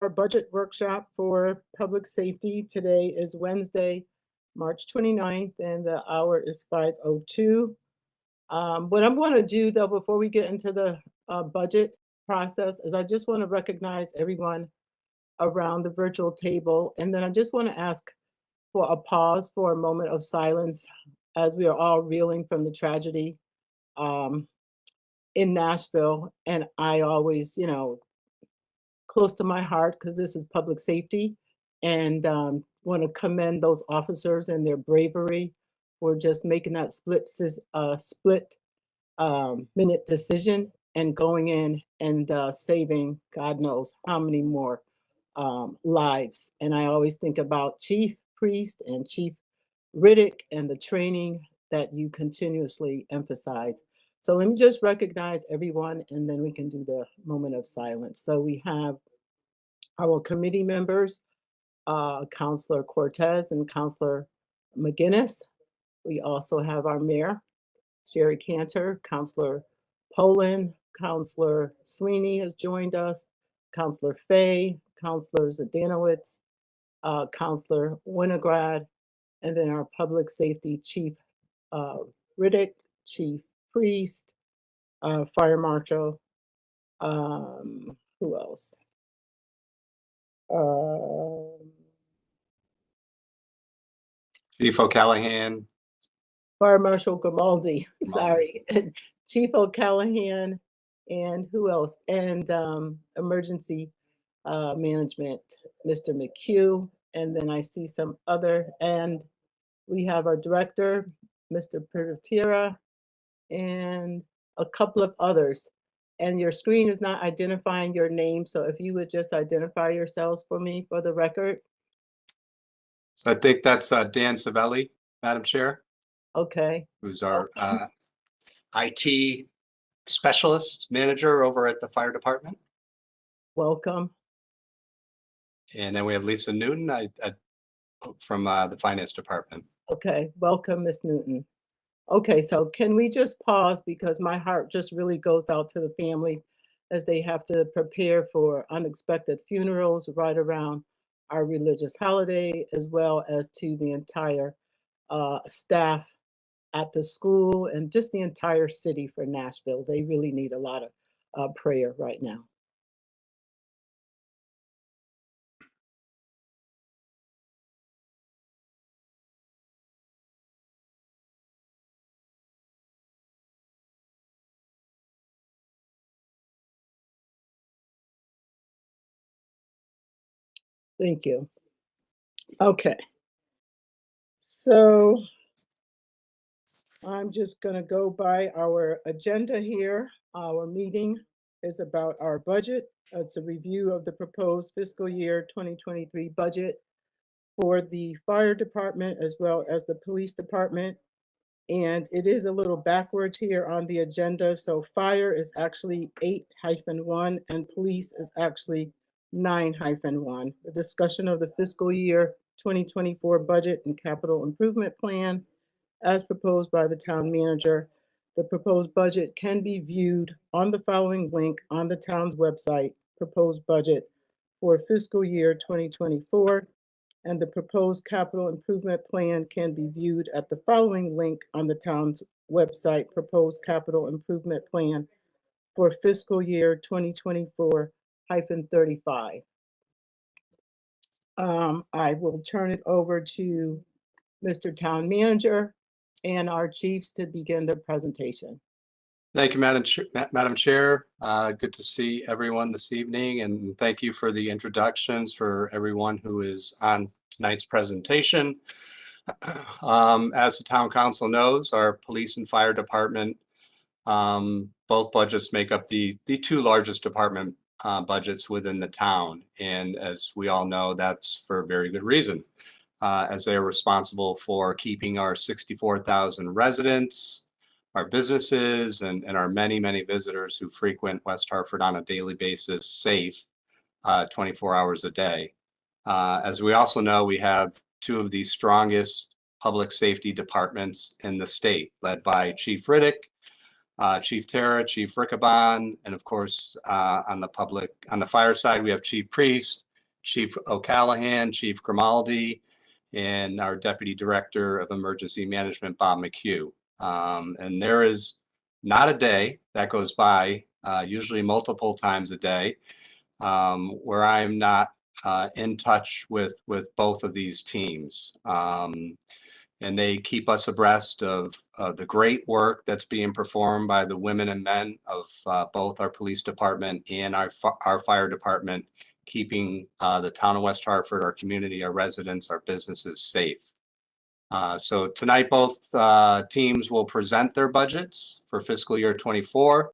our budget workshop for public safety. Today is Wednesday, March 29th, and the hour is 5:02. What I'm going to do, though, before we get into the budget process, is I just want to recognize everyone around the virtual table, and then I just want to ask for a pause for a moment of silence as we are all reeling from the tragedy um, in Nashville. And I always, close to my heart because this is public safety, and want to commend those officers and their bravery for just making that split minute decision and going in and saving God knows how many more lives. And I always think about Chief Priest and Chief Riddick and the training that you continuously emphasize. So let me just recognize everyone and then we can do the moment of silence. So we have our committee members, Councillor Cortez and Councillor McGinnis. We also have our mayor, Sherry Cantor, Councillor Poland, Councillor Sweeney has joined us, Councillor Fay, Councillor Zadanowitz, Councillor Winograd, and then our public safety chief, Riddick, Chief Priest, Fire Marshal, who else? Chief O'Callahan. Fire Marshal Grimaldi, sorry, Chief O'Callahan, and who else? And Emergency Management, Mr. McHugh, and then I see some other, and we have our director, Mr. Pertira, and a couple of others. And your screen is not identifying your name, so if you would just identify yourselves for me for the record. So I think that's Dan Savelli, Madam Chair. Okay. Who's our IT specialist manager over at the fire department. Welcome. And then we have Lisa Newton from the finance department. Okay, welcome, Ms. Newton. Okay, so can we just pause because my heart just really goes out to the family as they have to prepare for unexpected funerals right around our religious holiday, as well as to the entire staff at the school and just the entire city for Nashville. They really need a lot of prayer right now. Thank you. Okay. So I'm just going to go by our agenda here. Our meeting is about our budget. It's a review of the proposed fiscal year 2023 budget for the fire department as well as the police department. And it is a little backwards here on the agenda. So fire is actually 8-1 and police is actually 9-1. The discussion of the fiscal year 2024 budget and capital improvement plan as proposed by the town manager. The proposed budget can be viewed on the following link on the town's website, proposed budget for fiscal year 2024, and the proposed capital improvement plan can be viewed at the following link on the town's website, proposed capital improvement plan for fiscal year 2024-35. I will turn it over to Mr. Town Manager and our chiefs to begin their presentation. Thank you, Madam Chair. Good to see everyone this evening, and thank you for the introductions for everyone who is on tonight's presentation. As the Town Council knows, our police and fire department, both budgets make up the two largest department budgets within the town. And as we all know, that's for a very good reason. As they are responsible for keeping our 64,000 residents, our businesses, and our many, many visitors who frequent West Hartford on a daily basis safe 24 hours a day. As we also know, we have two of the strongest public safety departments in the state, led by Chief Riddick, Chief Tara, Chief Rickabon, and of course, on the fire side, we have Chief Priest Chief O'Callahan, Chief Grimaldi, and our Deputy Director of Emergency Management, Bob McHugh. And there is not a day that goes by, usually multiple times a day, where I'm not in touch with both of these teams. And they keep us abreast of the great work that's being performed by the women and men of both our police department and our fire department, keeping the town of West Hartford, our community, our residents, our businesses safe. So tonight, both teams will present their budgets for fiscal year 24.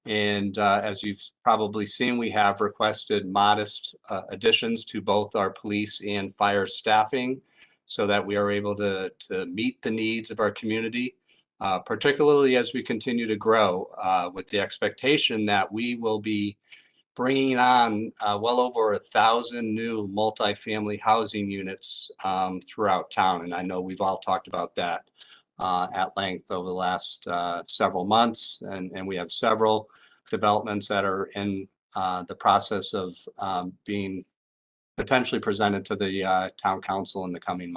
And as you've probably seen, we have requested modest additions to both our police and fire staffing so that we are able to meet the needs of our community, particularly as we continue to grow, with the expectation that we will be bringing on well over 1,000 new multifamily housing units throughout town. And I know we've all talked about that at length over the last several months. And we have several developments that are in the process of being potentially presented to the town council in the coming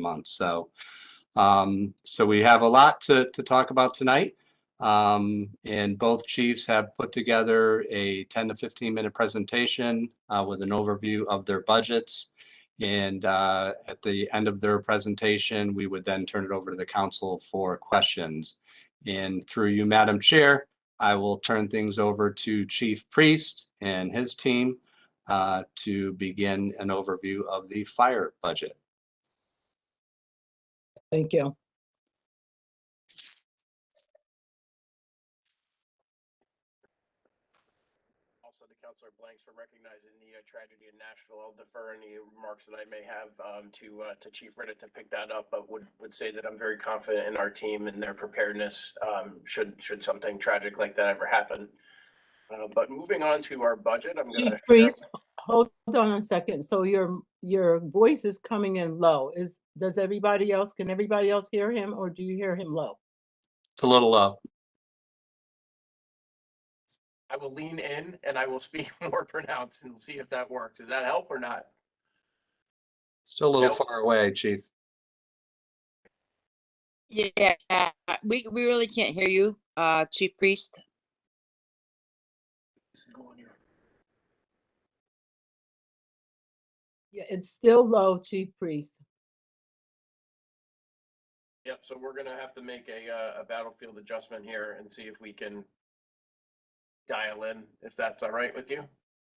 months. So we have a lot to talk about tonight. And both chiefs have put together a 10 to 15 minute presentation with an overview of their budgets. And at the end of their presentation, we would then turn it over to the council for questions. And through you, Madam Chair, I will turn things over to Chief Priest and his team to begin an overview of the fire budget. Thank you. Also to Councilor Blanks for recognizing the tragedy in Nashville. I'll defer any remarks that I may have to Chief Riddick to pick that up, but would say that I'm very confident in our team and their preparedness should something tragic like that ever happen. But moving on to our budget, I'm going to Priest, hold on a second. So your voice is coming in low. Can everybody else hear him, or do you hear him low? It's a little low. I will lean in and I will speak more pronounced and see if that works. Does that help or not? Still a little Nope. far away, Chief. Yeah, we really can't hear you, Chief Priest. Yeah, it's still low, Chief Priest. Yep, so we're gonna have to make a battlefield adjustment here and see if we can dial in, if that's all right with you,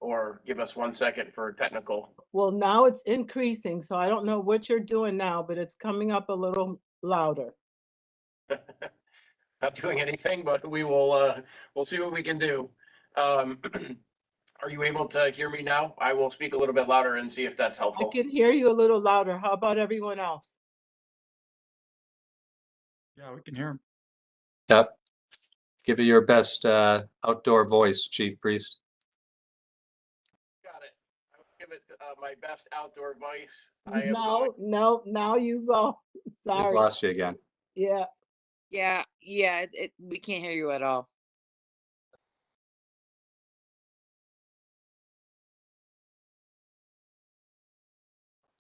or give us 1 second for technical. Well, now it's increasing, so I don't know what you're doing now, but it's coming up a little louder. Not doing anything, but we will, we'll see what we can do. Are you able to hear me now? I will speak a little bit louder and see if that's I helpful. can hear you a little louder. How about everyone else? Yeah, we can hear him. Yep. Give it your best outdoor voice, Chief Priest. Got it. I will give it my best outdoor voice. No, now you've We've sorry. lost you again. Yeah, Yeah, we can't hear you at all.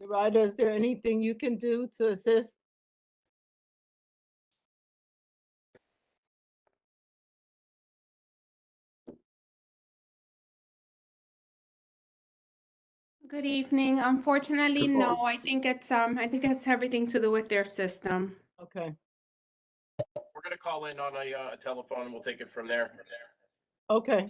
Derida, is there anything you can do to assist? Good evening. Unfortunately, no. I think it's everything to do with their system. Okay, We're gonna call in on a telephone and we'll take it from there. okay.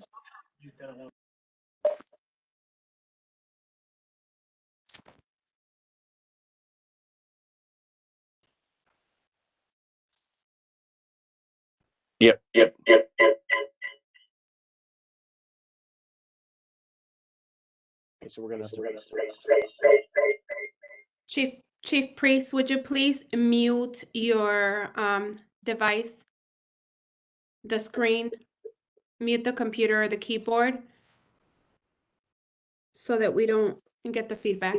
Yep. Okay, so we're gonna have to. Chief Priest, would you please mute your device, the screen, mute the computer or the keyboard, so that we don't get the feedback.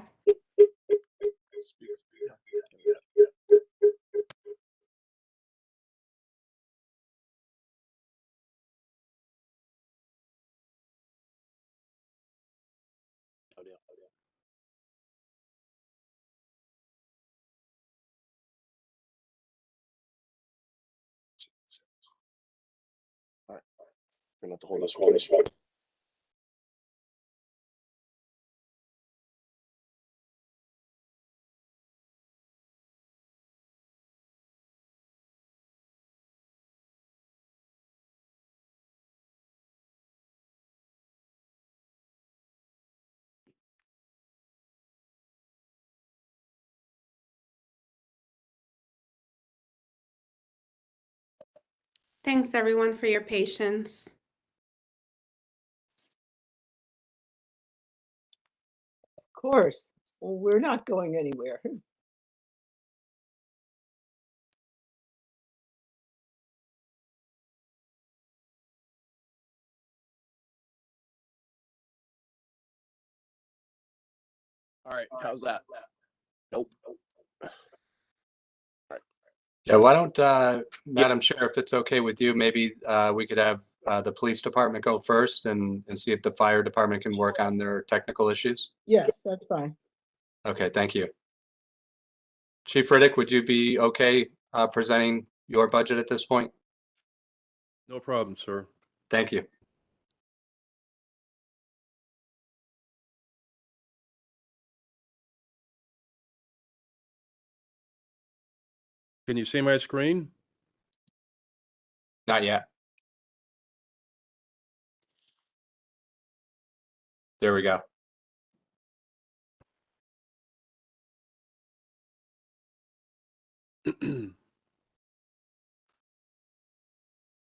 Gonna have to hold this one. Thanks everyone for your patience. Of course, well, we're not going anywhere. All right, how's that? Nope. Yeah, why don't, Madam Chair, if it's okay with you, maybe we could have the police department go first and see if the fire department can work on their technical issues. Yes, that's fine. Okay, thank you. Chief Riddick, would you be okay presenting your budget at this point? No problem, sir. Thank you. Can you see my screen? Not yet. There we go. All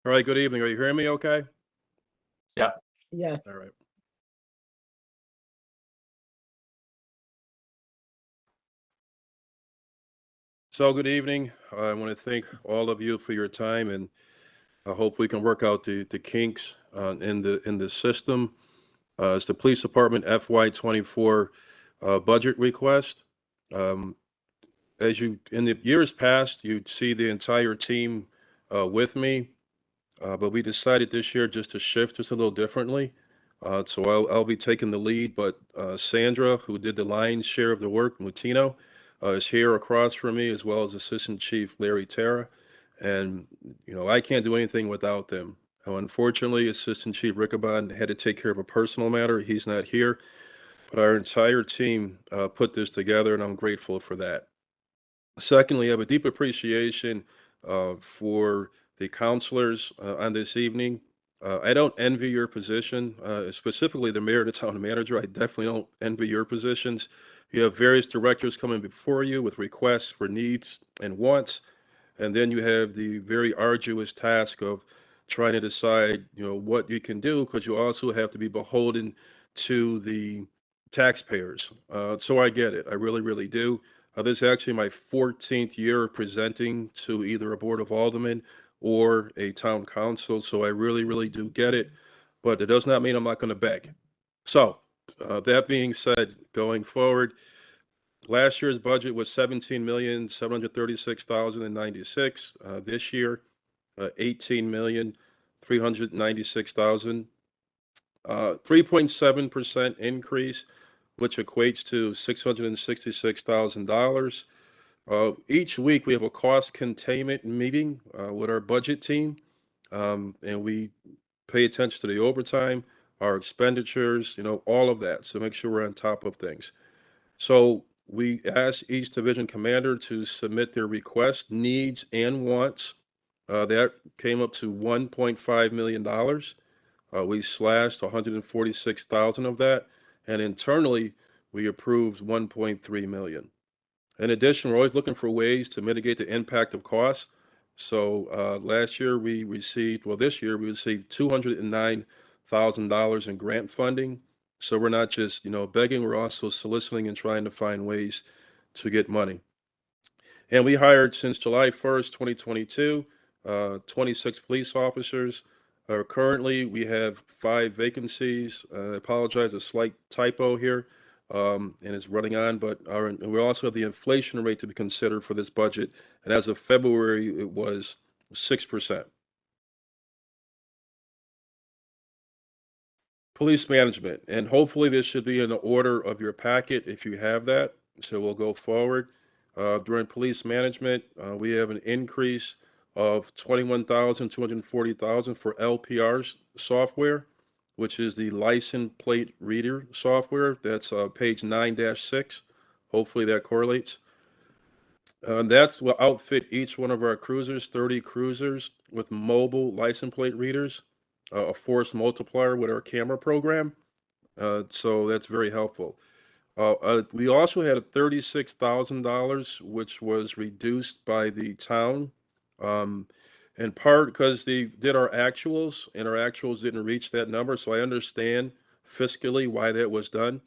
right, good evening. Are you hearing me okay? Yeah. Yes. All right. So good evening. I want to thank all of you for your time, and I hope we can work out the kinks in the system. It's the police department FY24 budget request. As you in the years past, you'd see the entire team with me, but we decided this year just to shift just a little differently. So I'll be taking the lead, but Sandra, who did the lion's share of the work, Mutino, is here across from me, as well as Assistant Chief Larry Terra. And, you know, I can't do anything without them. Unfortunately, Assistant Chief Rickabon had to take care of a personal matter. He's not here, but our entire team put this together, and I'm grateful for that. Secondly, I have a deep appreciation for the counselors on this evening. I don't envy your position, specifically the mayor and the town manager. I definitely don't envy your positions. You have various directors coming before you with requests for needs and wants, and then you have the very arduous task of trying to decide, you know, what you can do, because you also have to be beholden to the taxpayers. So I get it. I really, really do. This is actually my 14th year of presenting to either a board of aldermen or a town council. So I really, really do get it. But it does not mean I'm not going to beg. So that being said, going forward, last year's budget was 17,736,096. This year, 18,396,000. 3.7% increase, which equates to $666,000. Each week we have a cost containment meeting with our budget team, and we pay attention to the overtime, our expenditures, you know, all of that. So make sure we're on top of things. So we asked each division commander to submit their requests, needs, and wants. That came up to $1.5 million. We slashed 146,000 of that, and internally we approved 1.3 million. In addition, we're always looking for ways to mitigate the impact of costs. So last year we received, well, this year we received $209,000 in grant funding. So we're not just, you know, begging, we're also soliciting and trying to find ways to get money. And we hired since July 1st, 2022, 26 police officers. Currently, we have 5 vacancies. I apologize, a slight typo here, and it's running on, but we also have the inflation rate to be considered for this budget. And as of February, it was 6%. Police management, and hopefully this should be in the order of your packet if you have that. So we'll go forward. During police management, we have an increase of $21,240,000 for LPR software, which is the license plate reader software. That's page 9-6. Hopefully that correlates. That's will outfit each one of our cruisers, 30 cruisers, with mobile license plate readers, a force multiplier with our camera program. So that's very helpful. We also had $36,000, which was reduced by the town, in part because they did our actuals, and our actuals didn't reach that number. So I understand fiscally why that was done.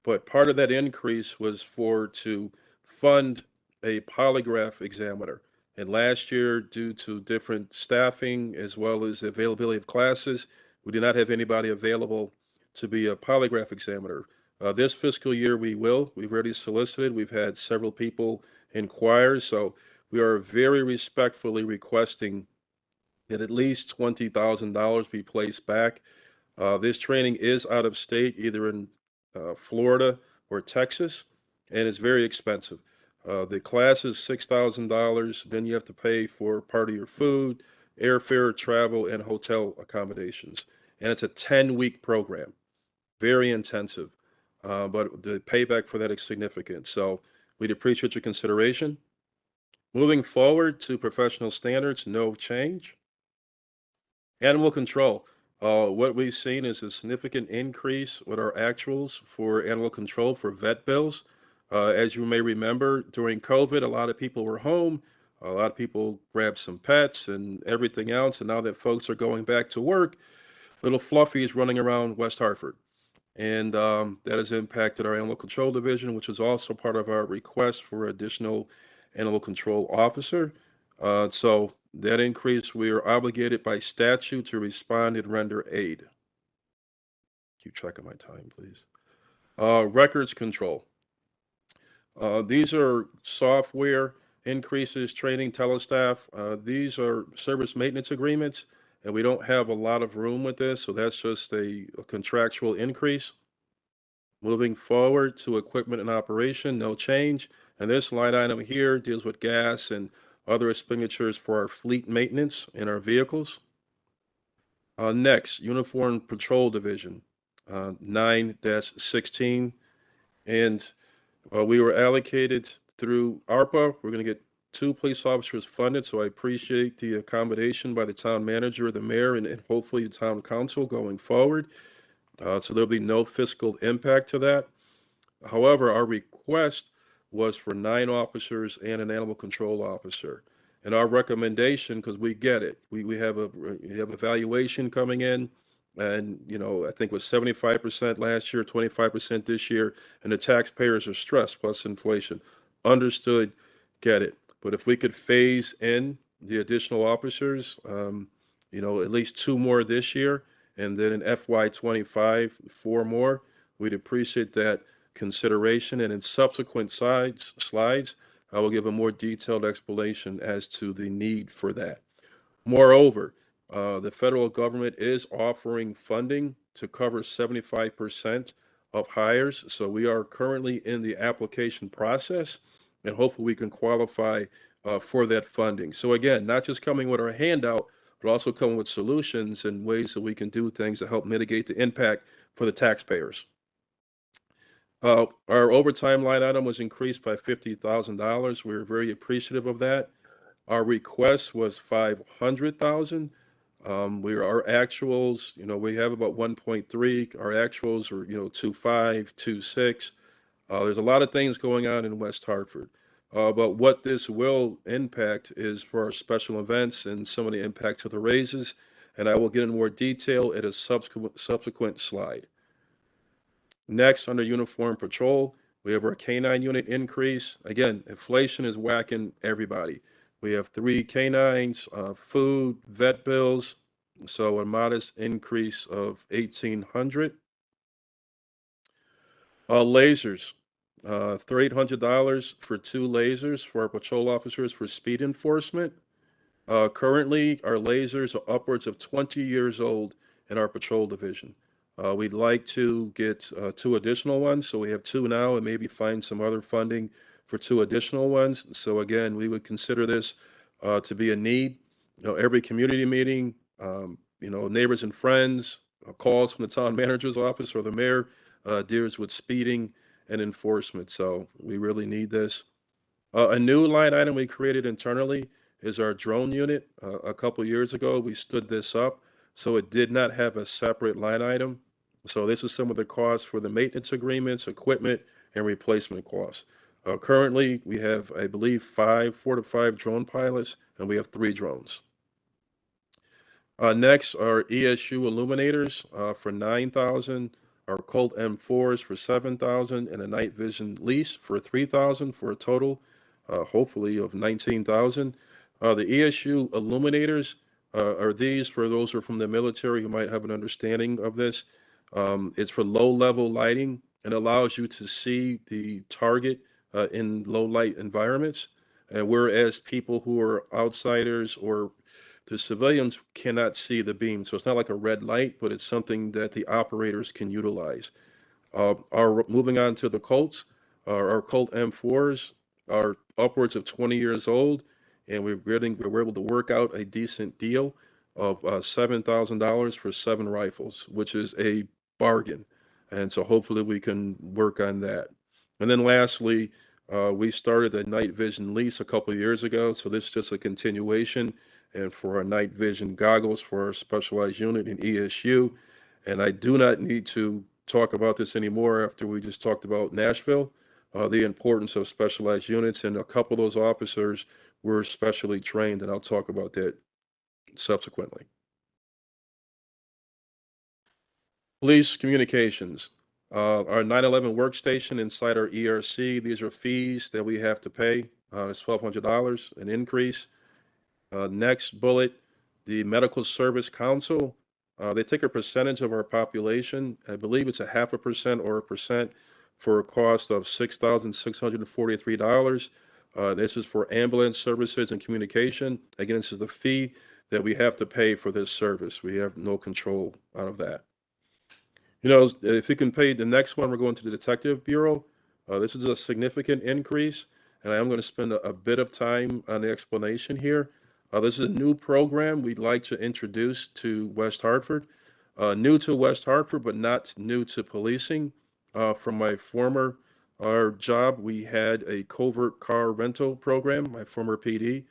But part of that increase was to fund a polygraph examiner. And last year, due to different staffing as well as the availability of classes, we did not have anybody available to be a polygraph examiner. This fiscal year, we will. We've already solicited. We've had several people inquire. So we are very respectfully requesting that at least $20,000 be placed back. This training is out of state, either in Florida or Texas, and it's very expensive. The class is $6,000. Then you have to pay for part of your food, airfare, travel, and hotel accommodations. And it's a 10-week program, very intensive, but the payback for that is significant. So we'd appreciate your consideration. Moving forward to professional standards, no change. Animal control. What we've seen is a significant increase with our actuals for animal control for vet bills. As you may remember, during COVID, a lot of people were home. A lot of people grabbed some pets and everything else. And now that folks are going back to work, little Fluffy is running around West Hartford. And that has impacted our animal control division, which is also part of our request for additional animal control officer. So that increase, we are obligated by statute to respond and render aid. Keep track of my time, please. Records control. These are software increases, training, telestaff. These are service maintenance agreements, and we don't have a lot of room with this, so that's just a contractual increase. Moving forward to equipment and operation, no change. And this line item here deals with gas and other expenditures for our fleet maintenance in our vehicles. Next, Uniform Patrol Division, 9-16. And we were allocated through ARPA. We're going to get 2 police officers funded, so I appreciate the accommodation by the town manager, the mayor, and hopefully the town council going forward. So there'll be no fiscal impact to that. However, our request was for 9 officers and an animal control officer. And our recommendation, because we get it, we have evaluation coming in, and I think it was 75% last year, 25% this year, and the taxpayers are stressed plus inflation. Understood, get it. But if we could phase in the additional officers, at least 2 more this year, and then in FY25, 4 more, we'd appreciate that consideration. And in subsequent slides, I will give a more detailed explanation as to the need for that. Moreover, the federal government is offering funding to cover 75% of hires. So we are currently in the application process, and hopefully we can qualify for that funding. So again, not just coming with our handout, but also coming with solutions and ways that we can do things to help mitigate the impact for the taxpayers. Our overtime line item was increased by $50,000. We were very appreciative of that. Our request was $500,000. Our actuals, we have about 1.3. Our actuals are, 2.5, 2.6. There's a lot of things going on in West Hartford. But what this will impact is for our special events and some of the impacts of the raises. And I will get in more detail at a subsequent slide. Next, under uniform patrol, we have our canine unit increase. Again, inflation is whacking everybody. We have 3 canines, food, vet bills, so a modest increase of $1,800. Lasers, $300 for 2 lasers for our patrol officers for speed enforcement. Currently, our lasers are upwards of 20 years old in our patrol division. We'd like to get 2 additional ones, so we have 2 now, and maybe find some other funding for 2 additional ones. So again, we would consider this to be a need. every community meeting, neighbors and friends, calls from the town manager's office or the mayor deals with speeding and enforcement. So we really need this. A new line item we created internally is our drone unit. A couple years ago, we stood this up, so it did not have a separate line item. So this is some of the costs for the maintenance agreements, equipment, and replacement costs. Currently, we have, I believe, 4 to 5 drone pilots, and we have 3 drones. Next are ESU illuminators for 9,000, our Colt M4s for 7,000, and a night vision lease for 3,000 for a total, hopefully, of 19,000. The ESU illuminators are these for those who are from the military who might have an understanding of this. It's for low-level lighting and allows you to see the target in low-light environments, whereas people who are outsiders or the civilians cannot see the beam. So it's not like a red light, but it's something that the operators can utilize. Moving on to the Colts, our Colt M4s are upwards of 20 years old, and we were able to work out a decent deal of $7,000 for 7 rifles, which is a bargain. And so hopefully we can work on that. And then lastly, we started a night vision lease a couple of years ago, so this is just a continuation. And for our night vision goggles for our specialized unit in ESU. And I do not need to talk about this anymore after we just talked about Nashville, the importance of specialized units, and a couple of those officers were specially trained, and I'll talk about that subsequently. Police communications. Our 911 workstation inside our ERC, these are fees that we have to pay. It's $1,200, an increase. Next bullet, the Medical Service Council. They take a percentage of our population. I believe it's a 0.5% or 1% for a cost of $6,643. This is for ambulance services and communication. Again, this is the fee that we have to pay for this service. We have no control out of that. If you can pay the next one, we're going to the Detective Bureau. This is a significant increase, and I am going to spend a bit of time on the explanation here. This is a new program we'd like to introduce to West Hartford. New to West Hartford, but not new to policing. From my former job, we had a covert car rental program, my former PD.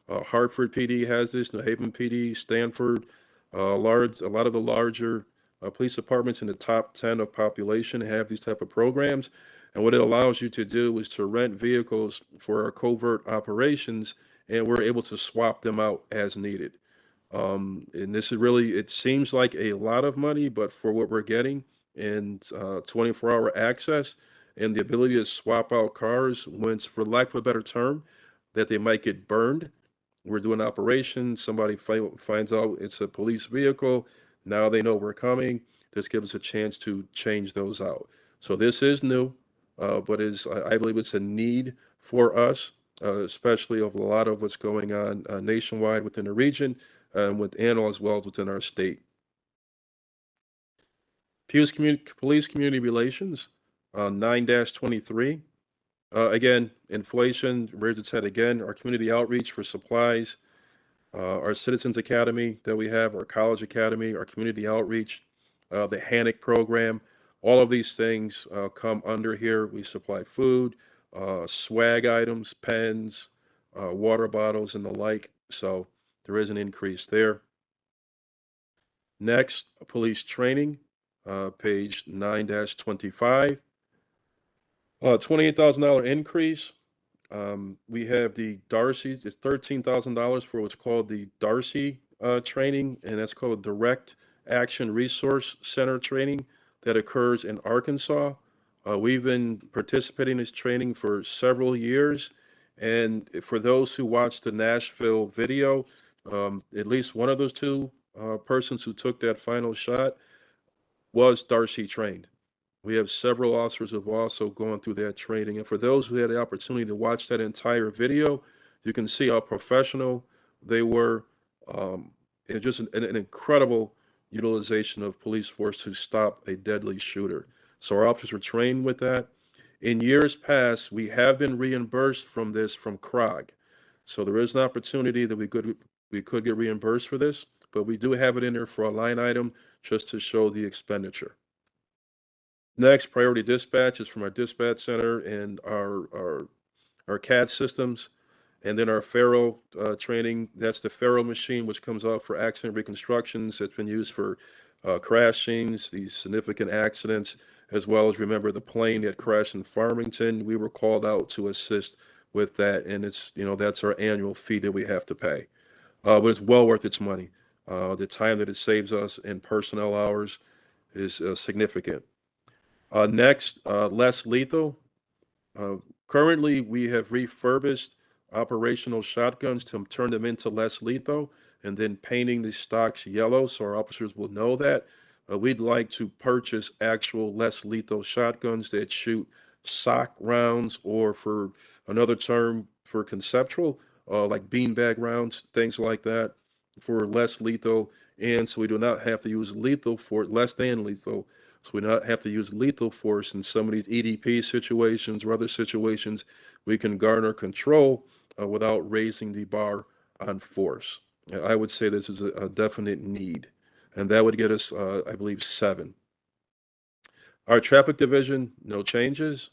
Hartford PD has this, New Haven PD, Stanford, a lot of the larger police departments in the top 10 of population have these type of programs. And what it allows you to do is to rent vehicles for our covert operations, and we're able to swap them out as needed. And this is really, it seems like a lot of money, but for what we're getting and 24-hour access and the ability to swap out cars when, for lack of a better term, that they might get burned. We're doing operations, somebody finds out it's a police vehicle, now they know we're coming. This gives us a chance to change those out. So this is new, but I believe it's a need for us, especially of a lot of what's going on nationwide within the region, and as well as within our state. Police community relations, 9-23. Again, inflation rears its head again. Our community outreach for supplies, our Citizens Academy that we have, our College Academy, our community outreach, the HANIC program, all of these things come under here. We supply food, swag items, pens, water bottles, and the like. So there is an increase there. Next, police training, page 9-25. $28,000 increase. We have the Darcy, it's $13,000 for what's called the Darcy training, and that's called Direct Action Resource Center training that occurs in Arkansas. We've been participating in this training for several years, and for those who watched the Nashville video, at least one of those 2 persons who took that final shot was Darcy trained. We have several officers who have also gone through that training. And for those who had the opportunity to watch that entire video, you can see how professional they were. It's just an incredible utilization of police force to stop a deadly shooter. So our officers were trained with that. In years past, we have been reimbursed from this from CROG. So there is an opportunity that we could we could get reimbursed for this, but we do have it in there for a line item just to show the expenditure. Next, priority dispatch is from our dispatch center and our CAD systems. And then our Faro training, that's the Faro machine, which comes out for accident reconstructions. It's been used for crash scenes, these significant accidents, as well as, remember, the plane that crashed in Farmington. We were called out to assist with that, and it's, that's our annual fee that we have to pay. But it's well worth its money. The time that it saves us in personnel hours is significant. Next, less lethal. Currently, we have refurbished operational shotguns to turn them into less lethal and then painting the stocks yellow so our officers will know that. We'd like to purchase actual less lethal shotguns that shoot sock rounds, or for another term for conceptual, like beanbag rounds, things like that, for less lethal. And so we do not have to use lethal for less than lethal. So we not have to use lethal force in some of these EDP situations or other situations. We can garner control without raising the bar on force. I would say this is a definite need, and that would get us, I believe, 7. Our traffic division, no changes.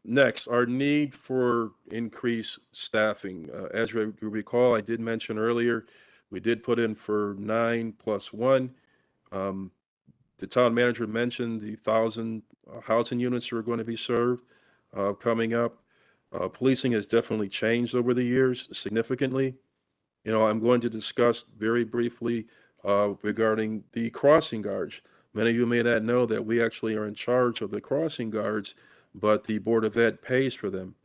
Next, our need for increased staffing. As you recall, I did mention earlier, we did put in for 9 + 1. The town manager mentioned the 1,000 housing units that are going to be served coming up. Policing has definitely changed over the years significantly. I'm going to discuss very briefly regarding the crossing guards. Many of you may not know that we actually are in charge of the crossing guards, but the Board of Ed pays for them.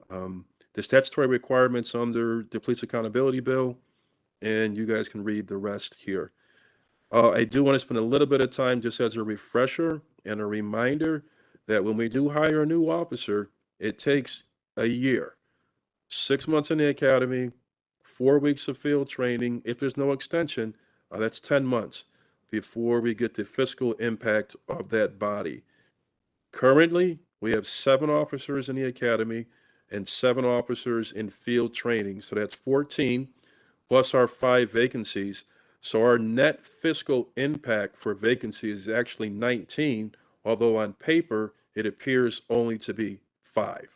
The statutory requirements under the Police Accountability Bill, and you guys can read the rest here. I do want to spend a little bit of time just as a refresher and a reminder that when we do hire a new officer, it takes a year, 6 months in the academy, 4 weeks of field training. If there's no extension, that's 10 months before we get the fiscal impact of that body. Currently, we have 7 officers in the academy and 7 officers in field training. So that's 14 plus our 5 vacancies. So our net fiscal impact for vacancies is actually 19, although on paper it appears only to be 5.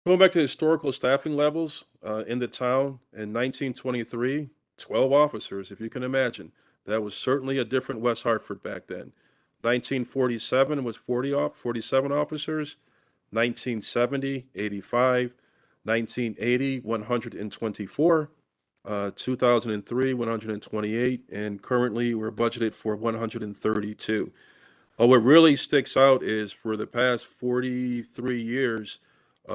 Going back to historical staffing levels in the town in 1923, 12 officers, if you can imagine. That was certainly a different West Hartford back then. 1947 was 47 officers. 1970, 85. 1980, 124. 2003, 128. And currently we're budgeted for 132. What really sticks out is for the past 43 years,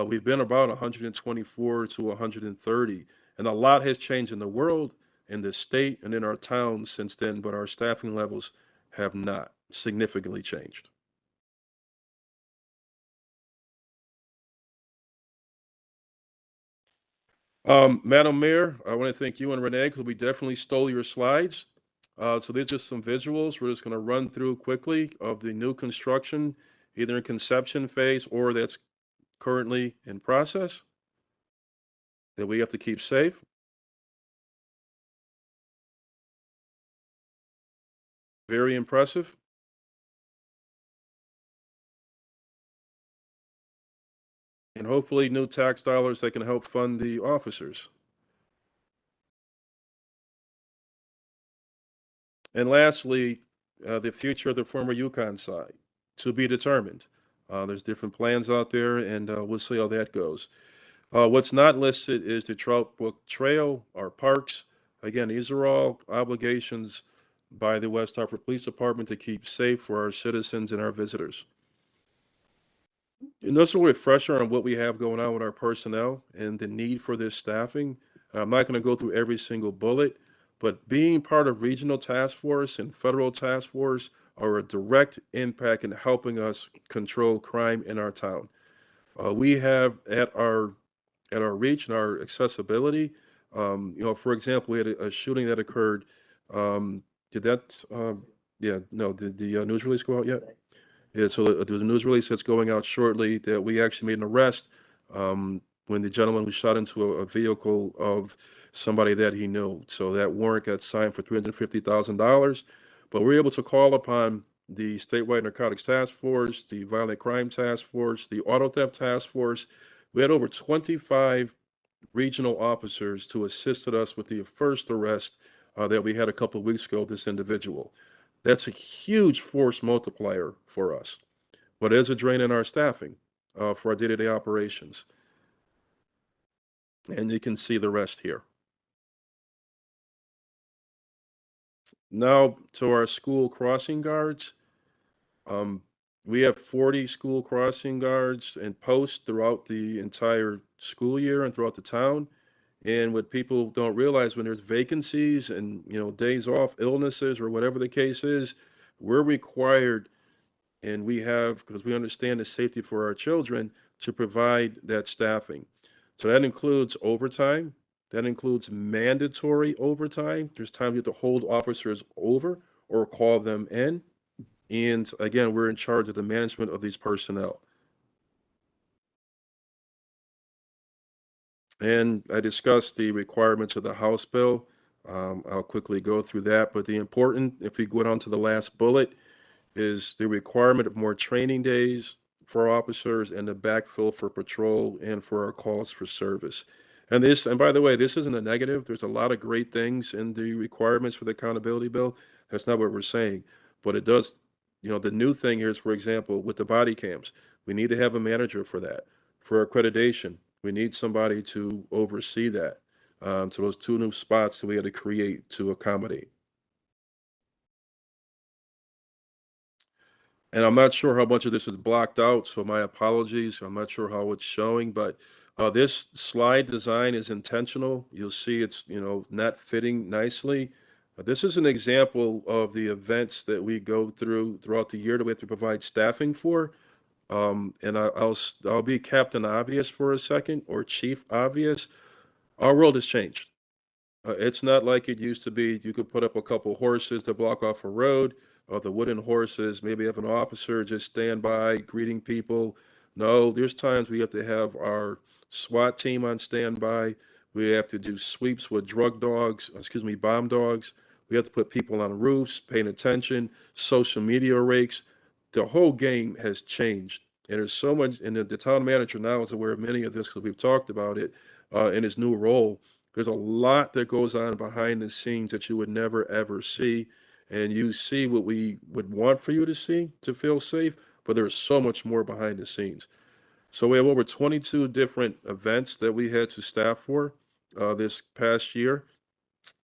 we've been about 124 to 130. And a lot has changed in the world, in the state, and in our town since then, but our staffing levels have not significantly changed. Madam Mayor, I want to thank you and Renee because we definitely stole your slides. So there's just some visuals we're just going to run through quickly of the new construction, either in conception phase or that's currently in process, that we have to keep safe. Very impressive. And hopefully new tax dollars that can help fund the officers. And lastly, the future of the former Yukon site to be determined. There's different plans out there, and we'll see how that goes. What's not listed is the Trout Brook Trail, our parks. Again, these are all obligations by the West Hartford Police Department to keep safe for our citizens and our visitors. And just a refresher on what we have going on with our personnel and the need for this staffing. I'm not going to go through every single bullet, but being part of regional task force and federal task force are a direct impact in helping us control crime in our town. We have at our reach and our accessibility. For example, we had a shooting that occurred. Did that? Did the news release go out yet? Yeah, so there's a news release that's going out shortly that we actually made an arrest when the gentleman was shot into a vehicle of somebody that he knew. So that warrant got signed for $350,000. But we were able to call upon the statewide narcotics task force, the violent crime task force, the auto theft task force. We had over 25 regional officers to assisted us with the first arrest that we had a couple of weeks ago of this individual. That's a huge force multiplier for us, but it is a drain in our staffing for our day-to-day operations. And you can see the rest here. Now to our school crossing guards. We have 40 school crossing guards and posts throughout the entire school year and throughout the town. And what people don't realize, when there's vacancies and, days off, illnesses, or whatever the case is, we're required, and we have, because we understand the safety for our children, to provide that staffing. So that includes overtime. That includes mandatory overtime. There's times you have to hold officers over or call them in. And again, we're in charge of the management of these personnel. And I discussed the requirements of the House bill. I'll quickly go through that. But the important, if we go down to the last bullet, is the requirement of more training days for officers and the backfill for patrol and for our calls for service. And by the way, this isn't a negative. There's a lot of great things in the requirements for the accountability bill. That's not what we're saying. But it does, the new thing here is, for example, with the body cams, we need to have a manager for that. For accreditation, we need somebody to oversee that. So those 2 new spots that we had to create to accommodate. And I'm not sure how much of this is blocked out, so my apologies. I'm not sure how it's showing, but this slide design is intentional. You'll see it's, not fitting nicely. This is an example of the events that we go throughout the year that we have to provide staffing for. And I'll be Captain Obvious for a second, or Chief Obvious. Our world has changed. It's not like it used to be. You could put up a couple horses to block off a road, or the wooden horses, maybe have an officer just stand by greeting people. No, there's times we have to have our SWAT team on standby. We have to do sweeps with bomb dogs. We have to put people on roofs, paying attention, social media rakes. The whole game has changed. And there's so much, and the town manager now is aware of many of this because we've talked about it in his new role. There's a lot that goes on behind the scenes that you would never, ever see. And you see what we would want for you to see to feel safe, but there's so much more behind the scenes. So we have over 22 different events that we had to staff for this past year.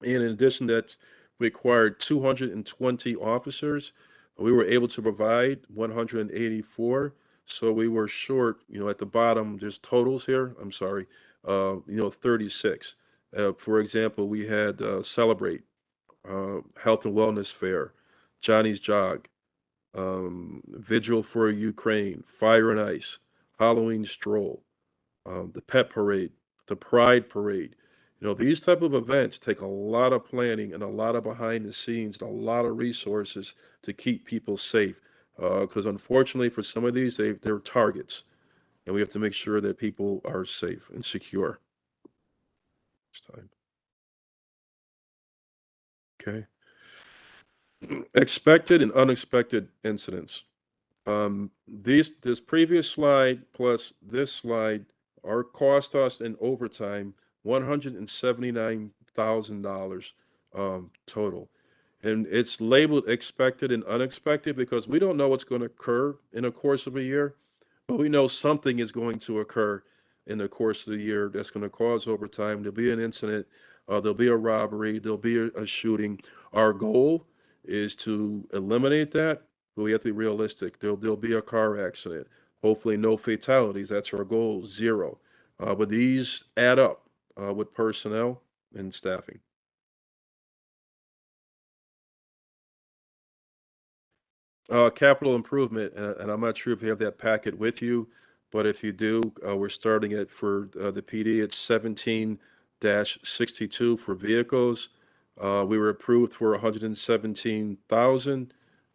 And in addition, that required 220 officers. We were able to provide 184. So we were short, at the bottom, there's totals here. I'm sorry, 36. For example, we had Celebrate, Health and Wellness Fair, Johnny's Jog, Vigil for Ukraine, Fire and Ice, Halloween Stroll, the Pet Parade, the Pride Parade. These type of events take a lot of planning and a lot of behind the scenes and a lot of resources to keep people safe. Because unfortunately, for some of these, they're targets, and we have to make sure that people are safe and secure. Next time. Okay. Expected and unexpected incidents. This previous slide plus this slide are cost us in overtime $179,000 total. And it's labeled expected and unexpected because we don't know what's going to occur in the course of a year, but we know something is going to occur in the course of the year that's going to cause overtime. There'll be an incident, there'll be a robbery, there'll be a shooting. Our goal is to eliminate that, but we have to be realistic. There'll be a car accident. Hopefully no fatalities. That's our goal, 0. But these add up with personnel and staffing. Capital improvement, and I'm not sure if you have that packet with you, but if you do, we're starting it for the PD at 17-62 for vehicles. We were approved for 117,000.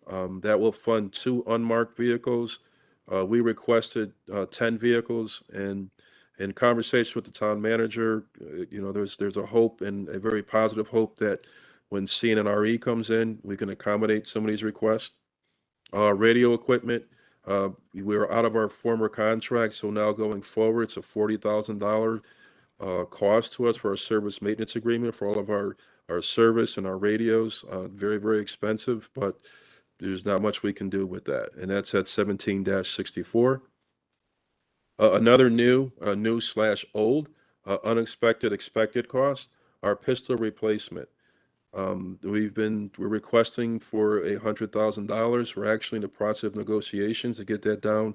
That will fund 2 unmarked vehicles. We requested 10 vehicles, and in conversation with the town manager, there's a hope, and a very positive hope, that when CNRE comes in, we can accommodate some of these requests. Radio equipment, we're out of our former contract, so now going forward, it's a $40,000 cost to us for our service maintenance agreement for all of our service and our radios. Very, very expensive, but there's not much we can do with that. And that's at 17-64. Another new/old, unexpected, expected cost, our pistol replacement. We're requesting for $100,000. We're actually in the process of negotiations to get that down,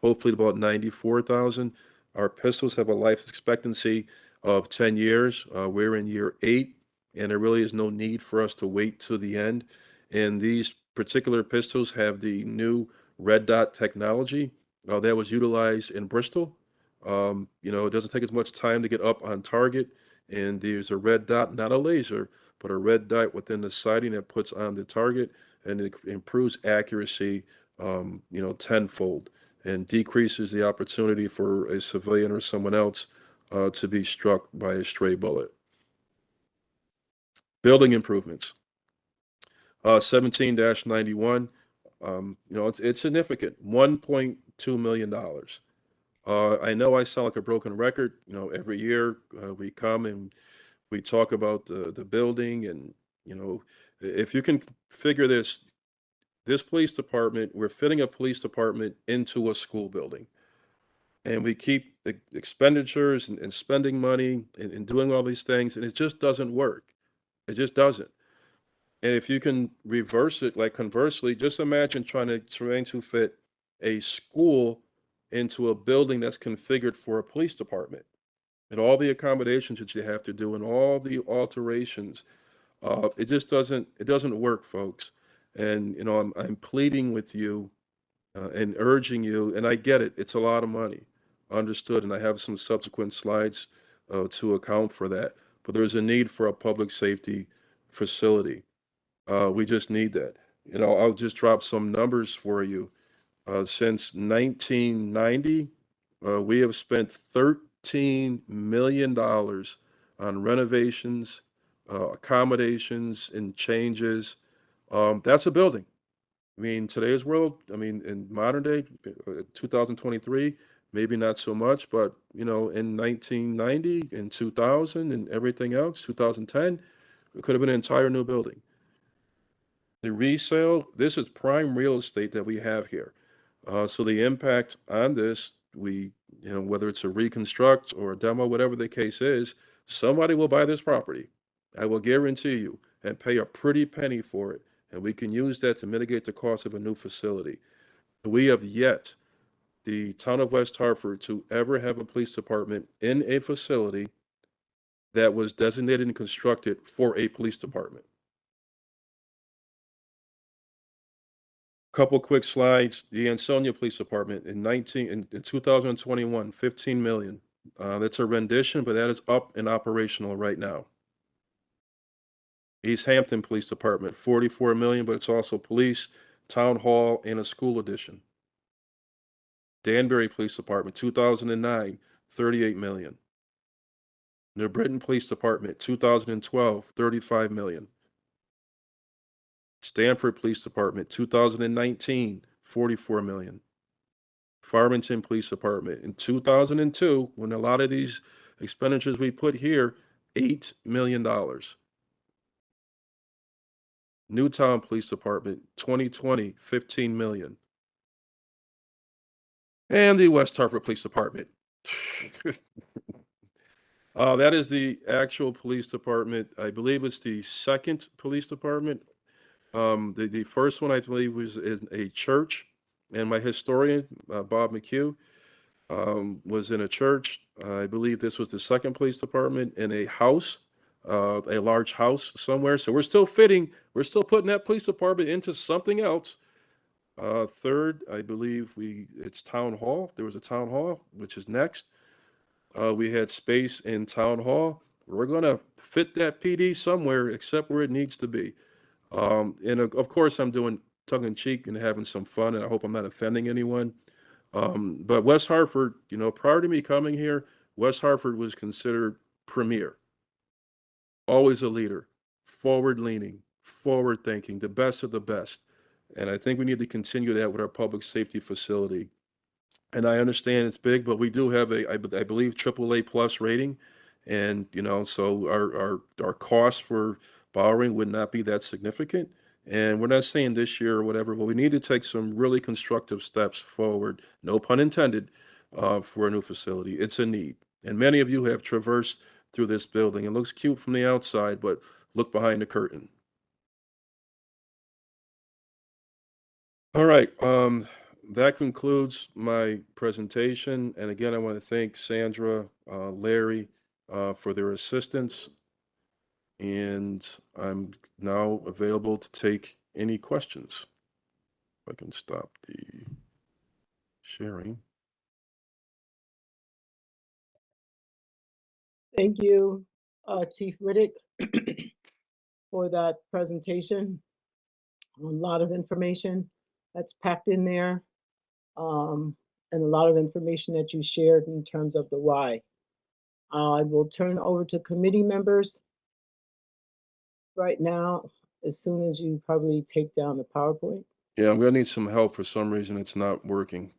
hopefully to about 94,000. Our pistols have a life expectancy of 10 years. We're in year 8, and there really is no need for us to wait to the end. And these particular pistols have the new red dot technology that was utilized in Bristol. It doesn't take as much time to get up on target, and there's a red dot, not a laser, but a red dot within the sighting that puts on the target, and it improves accuracy, tenfold, and decreases the opportunity for a civilian or someone else to be struck by a stray bullet. Building improvements. 17-91. It's significant. $1.2 million. I know I sound like a broken record. Every year we come and we talk about the building, and if you can figure this police department, we're fitting a police department into a school building, and we keep expenditures and spending money and doing all these things, and it just doesn't work. It just doesn't. And if you can reverse it, like conversely, just imagine trying to fit a school into a building that's configured for a police department, and all the accommodations that you have to do and all the alterations. It just doesn't work, folks. And I'm pleading with you and urging you, and I get it, it's a lot of money, understood, and I have some subsequent slides to account for that. But there's a need for a public safety facility. We just need that. I'll just drop some numbers for you. Since 1990, we have spent $13 million on renovations, accommodations, and changes. That's a building. Today's world, in modern day, 2023, maybe not so much, but, in 1990 and 2000 and everything else, 2010, it could have been an entire new building. The resale, this is prime real estate that we have here. So the impact on this, whether it's a reconstruct or a demo, whatever the case is, somebody will buy this property. I will guarantee you, and pay a pretty penny for it. And we can use that to mitigate the cost of a new facility. We have yet, the town of West Hartford, to ever have a police department in a facility that was designated and constructed for a police department. Couple quick slides. The Ansonia Police Department in 2021, $15 million. That's a rendition, but that is up and operational right now. East Hampton Police Department, $44 million, but it's also police, town hall, and a school addition. Danbury Police Department, 2009, $38 million. New Britain Police Department, 2012, $35 million. Stanford Police Department, 2019, $44 million. Farmington Police Department in 2002, when a lot of these expenditures we put here, $8 million. Newtown Police Department, 2020, $15 million. And the West Hartford Police Department. That is the actual police department. I believe it's the second police department. The first one, I believe, was in a church, and my historian, Bob McHugh, was in a church. I believe this was the second police department in a house, a large house somewhere. So we're still putting that police department into something else. Third, I believe it's town hall. There was a town hall, which is next. We had space in town hall. We're going to fit that PD somewhere except where it needs to be. And of course, I'm doing tongue in cheek and having some fun, and I hope I'm not offending anyone. But West Hartford, you know, prior to me coming here, West Hartford was considered premier, always a leader, forward leaning, forward thinking, the best of the best. And I think we need to continue that with our public safety facility. And I understand it's big, but we do have I believe AAA plus rating. And, you know, so our cost for borrowing would not be that significant. And we're not saying this year or whatever, but we need to take some really constructive steps forward, no pun intended, for a new facility. It's a need. And many of you have traversed through this building. It looks cute from the outside, but look behind the curtain. All right, that concludes my presentation. And again, I want to thank Sandra, Larry, for their assistance. And I'm now available to take any questions. If I can stop the sharing. Thank you, Chief Riddick, for that presentation. A lot of information that's packed in there, and a lot of information that you shared in terms of the why. I will turn over to committee members right now, as soon as you probably take down the PowerPoint. Yeah, I'm gonna need some help. For some reason, it's not working.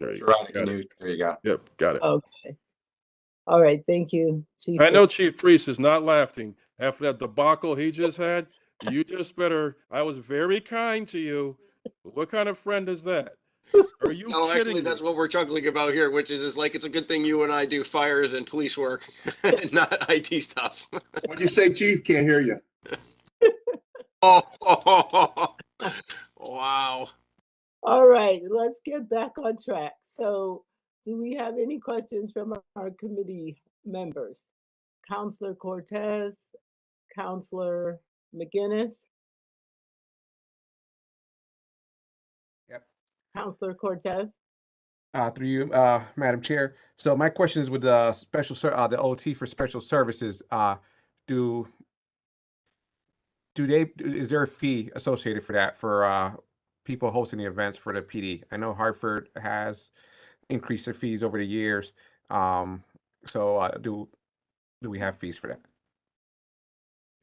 There you go. Got it. There you go. Yep, got it. Okay. All right, thank you, Chief. I know Chief Priest is not laughing after that debacle he just had. You just better. I was very kind to you. What kind of friend is that? Are you No, kidding actually, me? that's what we're chuckling about here, which is like it's a good thing you and I do fires and police work, not IT stuff. What'd you say, Chief? Can't hear you. Oh, wow. All right, let's get back on track. So, do we have any questions from our committee members? Counselor Cortez, Counselor McGinnis? Yep. Counselor Cortez? Through you, Madam Chair. So my question is with the the OT for special services. Is there a fee associated for that for people hosting the events for the PD? I know Hartford has increased their fees over the years. Do we have fees for that?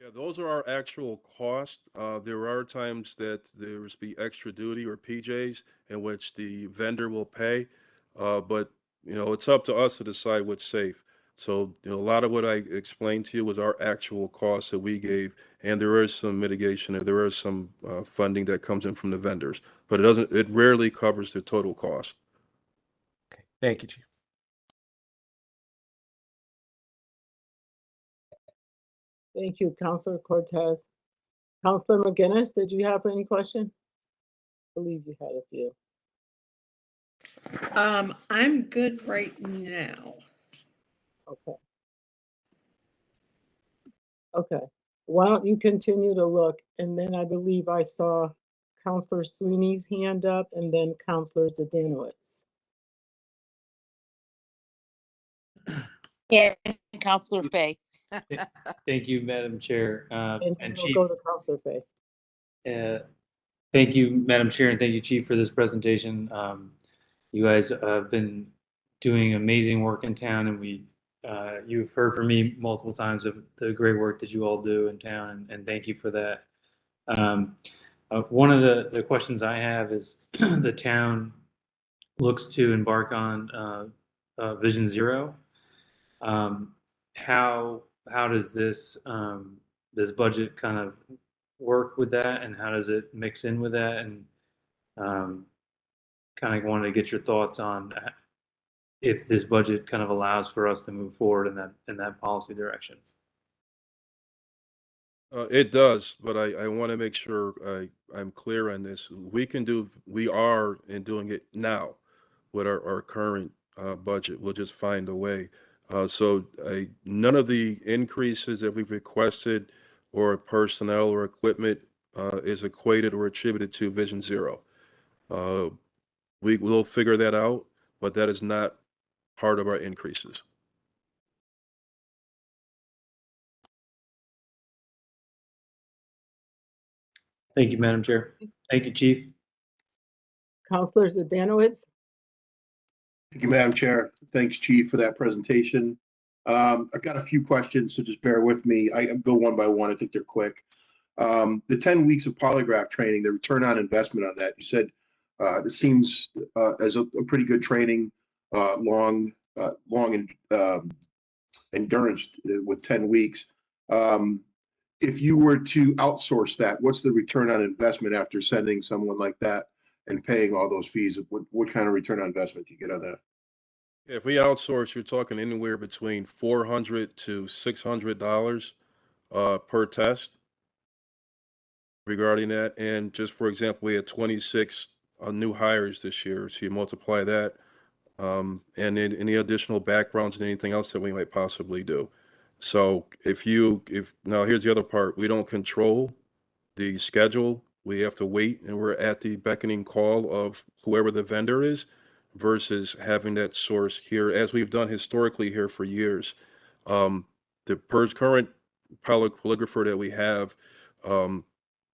Yeah, those are our actual costs. There are times that there's be extra duty or PJs in which the vendor will pay, but you know it's up to us to decide what's safe. So you know, a lot of what I explained to you was our actual costs that we gave, and there is some mitigation, and there is some funding that comes in from the vendors, but it doesn't. It rarely covers the total cost. Okay, thank you, Chief. Thank you, Counselor Cortez. Counselor McGinnis, did you have any question? I believe you had a few. I'm good right now. Okay. Okay. Why don't you continue to look? And then I believe I saw Counselor Sweeney's hand up and then Counselor Zdanowitz. Yeah, Counselor Fay. Thank you, Madam Chair. And And then we'll Chief, go to Counselor Fay. thank you, Madam Chair, and thank you, Chief, for this presentation. You guys have been doing amazing work in town, and you've heard from me multiple times of the great work that you all do in town, and thank you for that. One of the questions I have is the town looks to embark on Vision Zero. How does this budget kind of work with that, and how does it mix in with that? And kind of wanted to get your thoughts on if this budget kind of allows for us to move forward in that policy direction. It does, but I want to make sure I'm clear on this. We are doing it now with our current budget. We'll just find a way. So none of the increases that we've requested or personnel or equipment is equated or attributed to Vision Zero. We will figure that out, but that is not part of our increases. Thank you, Madam Chair. Thank you, Chief. Counselor Zdanowitz. Thank you, Madam Chair. Thanks, Chief, for that presentation. I've got a few questions, so just bear with me. I go one by one. I think they're quick. The 10 weeks of polygraph training, the return on investment on that, you said this seems as a pretty good training, long endurance with 10 weeks. If you were to outsource that, what's the return on investment after sending someone like that and paying all those fees? What kind of return on investment do you get on that? If we outsource, you're talking anywhere between $400 to $600 per test regarding that. And just for example, we had 26 new hires this year. So you multiply that, and then any additional backgrounds and anything else that we might possibly do. So if now here's the other part, we don't control the schedule. We have to wait, and we're at the beckoning call of whoever the vendor is versus having that source here, as we've done historically here for years. The current polygrapher that we have,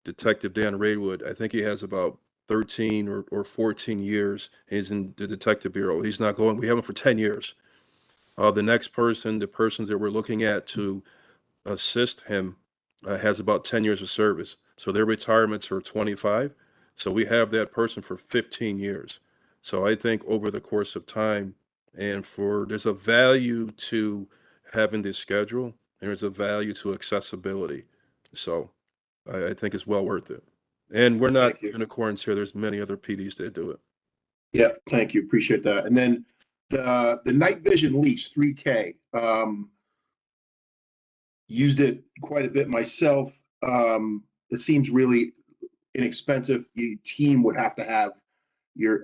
Detective Dan Raywood, I think he has about 13 or 14 years. He's in the Detective Bureau. He's not going, we have him for 10 years. The next person, the persons that we're looking at to assist him, has about 10 years of service. So their retirements are 25. So we have that person for 15 years. So I think over the course of time, and there's a value to having this schedule, and there's a value to accessibility. So I think it's well worth it. And we're not in accordance here. There's many other PDs that do it. Yeah, thank you. Appreciate that. And then the night vision lease, 3K. Used it quite a bit myself. It seems really inexpensive. Your team would have to have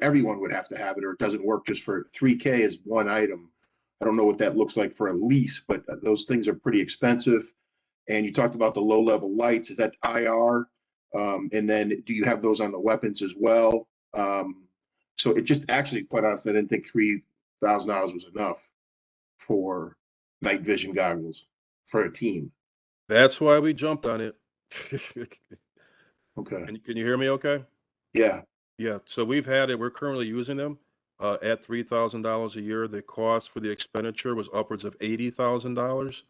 everyone would have to have it, or it doesn't work. Just for 3K is one item. I don't know what that looks like for a lease, but those things are pretty expensive. And you talked about the low level lights. Is that IR? And then do you have those on the weapons as well? So it just actually, quite honestly, I didn't think $3,000 was enough for night vision goggles for a team. That's why we jumped on it. Okay. Can you hear me okay? Yeah. Yeah. So we've had it. We're currently using them at $3,000 a year. The cost for the expenditure was upwards of $80,000.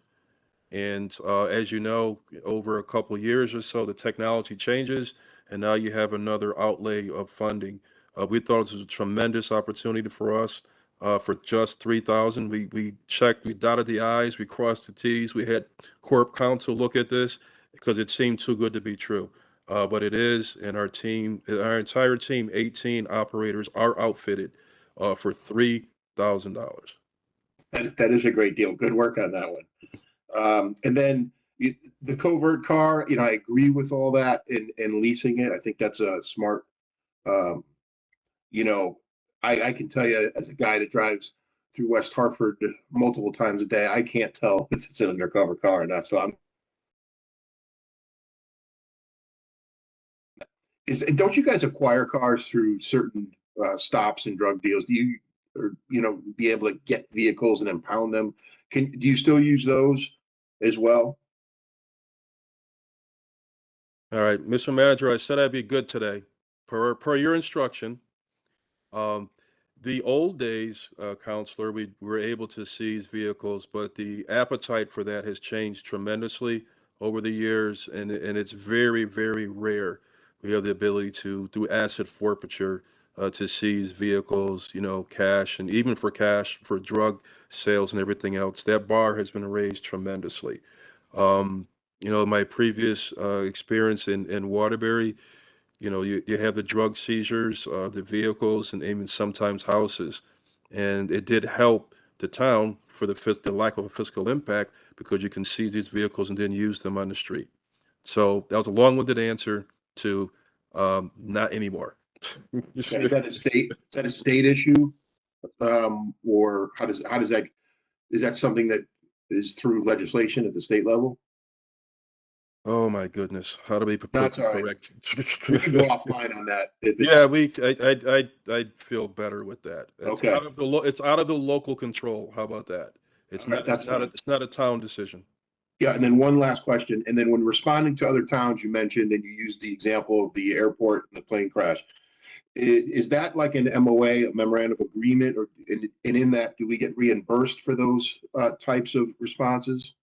And as you know, over a couple of years or so, the technology changes, and now you have another outlay of funding. We thought it was a tremendous opportunity for us. For just $3,000, we checked, we dotted the I's, we crossed the T's. We had Corp Counsel look at this because it seemed too good to be true. But it is, and our entire team, 18 operators, are outfitted for $3,000. That is a great deal. Good work on that one. And then the covert car, I agree with all that and leasing it. I think that's a smart, I can tell you as a guy that drives through West Hartford multiple times a day, I can't tell if it's an undercover car or not. So don't you guys acquire cars through certain stops and drug deals? Do you, be able to get vehicles and impound them? Do you still use those as well? All right, Mr. Manager, I said I'd be good today. Per your instruction, the old days, Counselor, we were able to seize vehicles, but the appetite for that has changed tremendously over the years, and it's very, very rare. We have the ability to do asset forfeiture to seize vehicles, cash, and even for cash, for drug sales and everything else. That bar has been raised tremendously. My previous experience in Waterbury, you have the drug seizures, the vehicles, and even sometimes houses. And it did help the town for the lack of a fiscal impact because you can seize these vehicles and then use them on the street. So that was a long-winded answer to not anymore. Is that a state issue? Or how does that, is that something that is through legislation at the state level? Oh my goodness, how do we That's all right. correct? We can go offline on that. Yeah, I'd feel better with that. It's Okay. it's out of the local control. How about that? It's All right, not, it's not a town decision. Yeah, and then one last question. And then when responding to other towns, you mentioned, and you used the example of the airport and the plane crash. Is that like an MOA, a memorandum of agreement, or and in that, do we get reimbursed for those types of responses?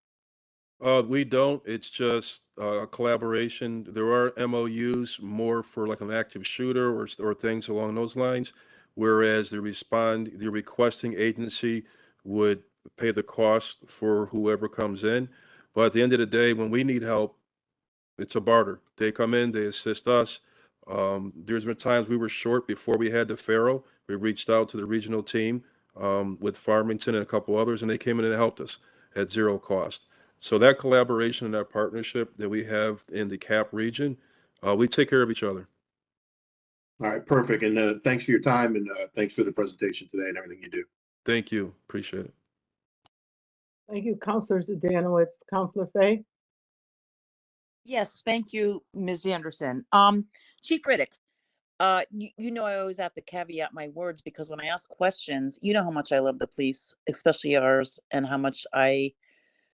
We don't. It's just a collaboration. There are MOUs more for like an active shooter or things along those lines, whereas the requesting agency would pay the cost for whoever comes in. But at the end of the day, when we need help, it's a barter. They come in, they assist us. There's been times we were short before we had the Pharaoh. We reached out to the regional team with Farmington and a couple others, and they came in and helped us at zero cost. So that collaboration and that partnership that we have in the CAP region, we take care of each other. All right, perfect. And thanks for your time, and thanks for the presentation today and everything you do. Thank you. Appreciate it. Thank you, Councilor Zdanowitz. Councilor Fay? Yes, thank you, Ms. Anderson. Chief Riddick, you know I always have to caveat my words because when I ask questions, you know how much I love the police, especially ours, and how much I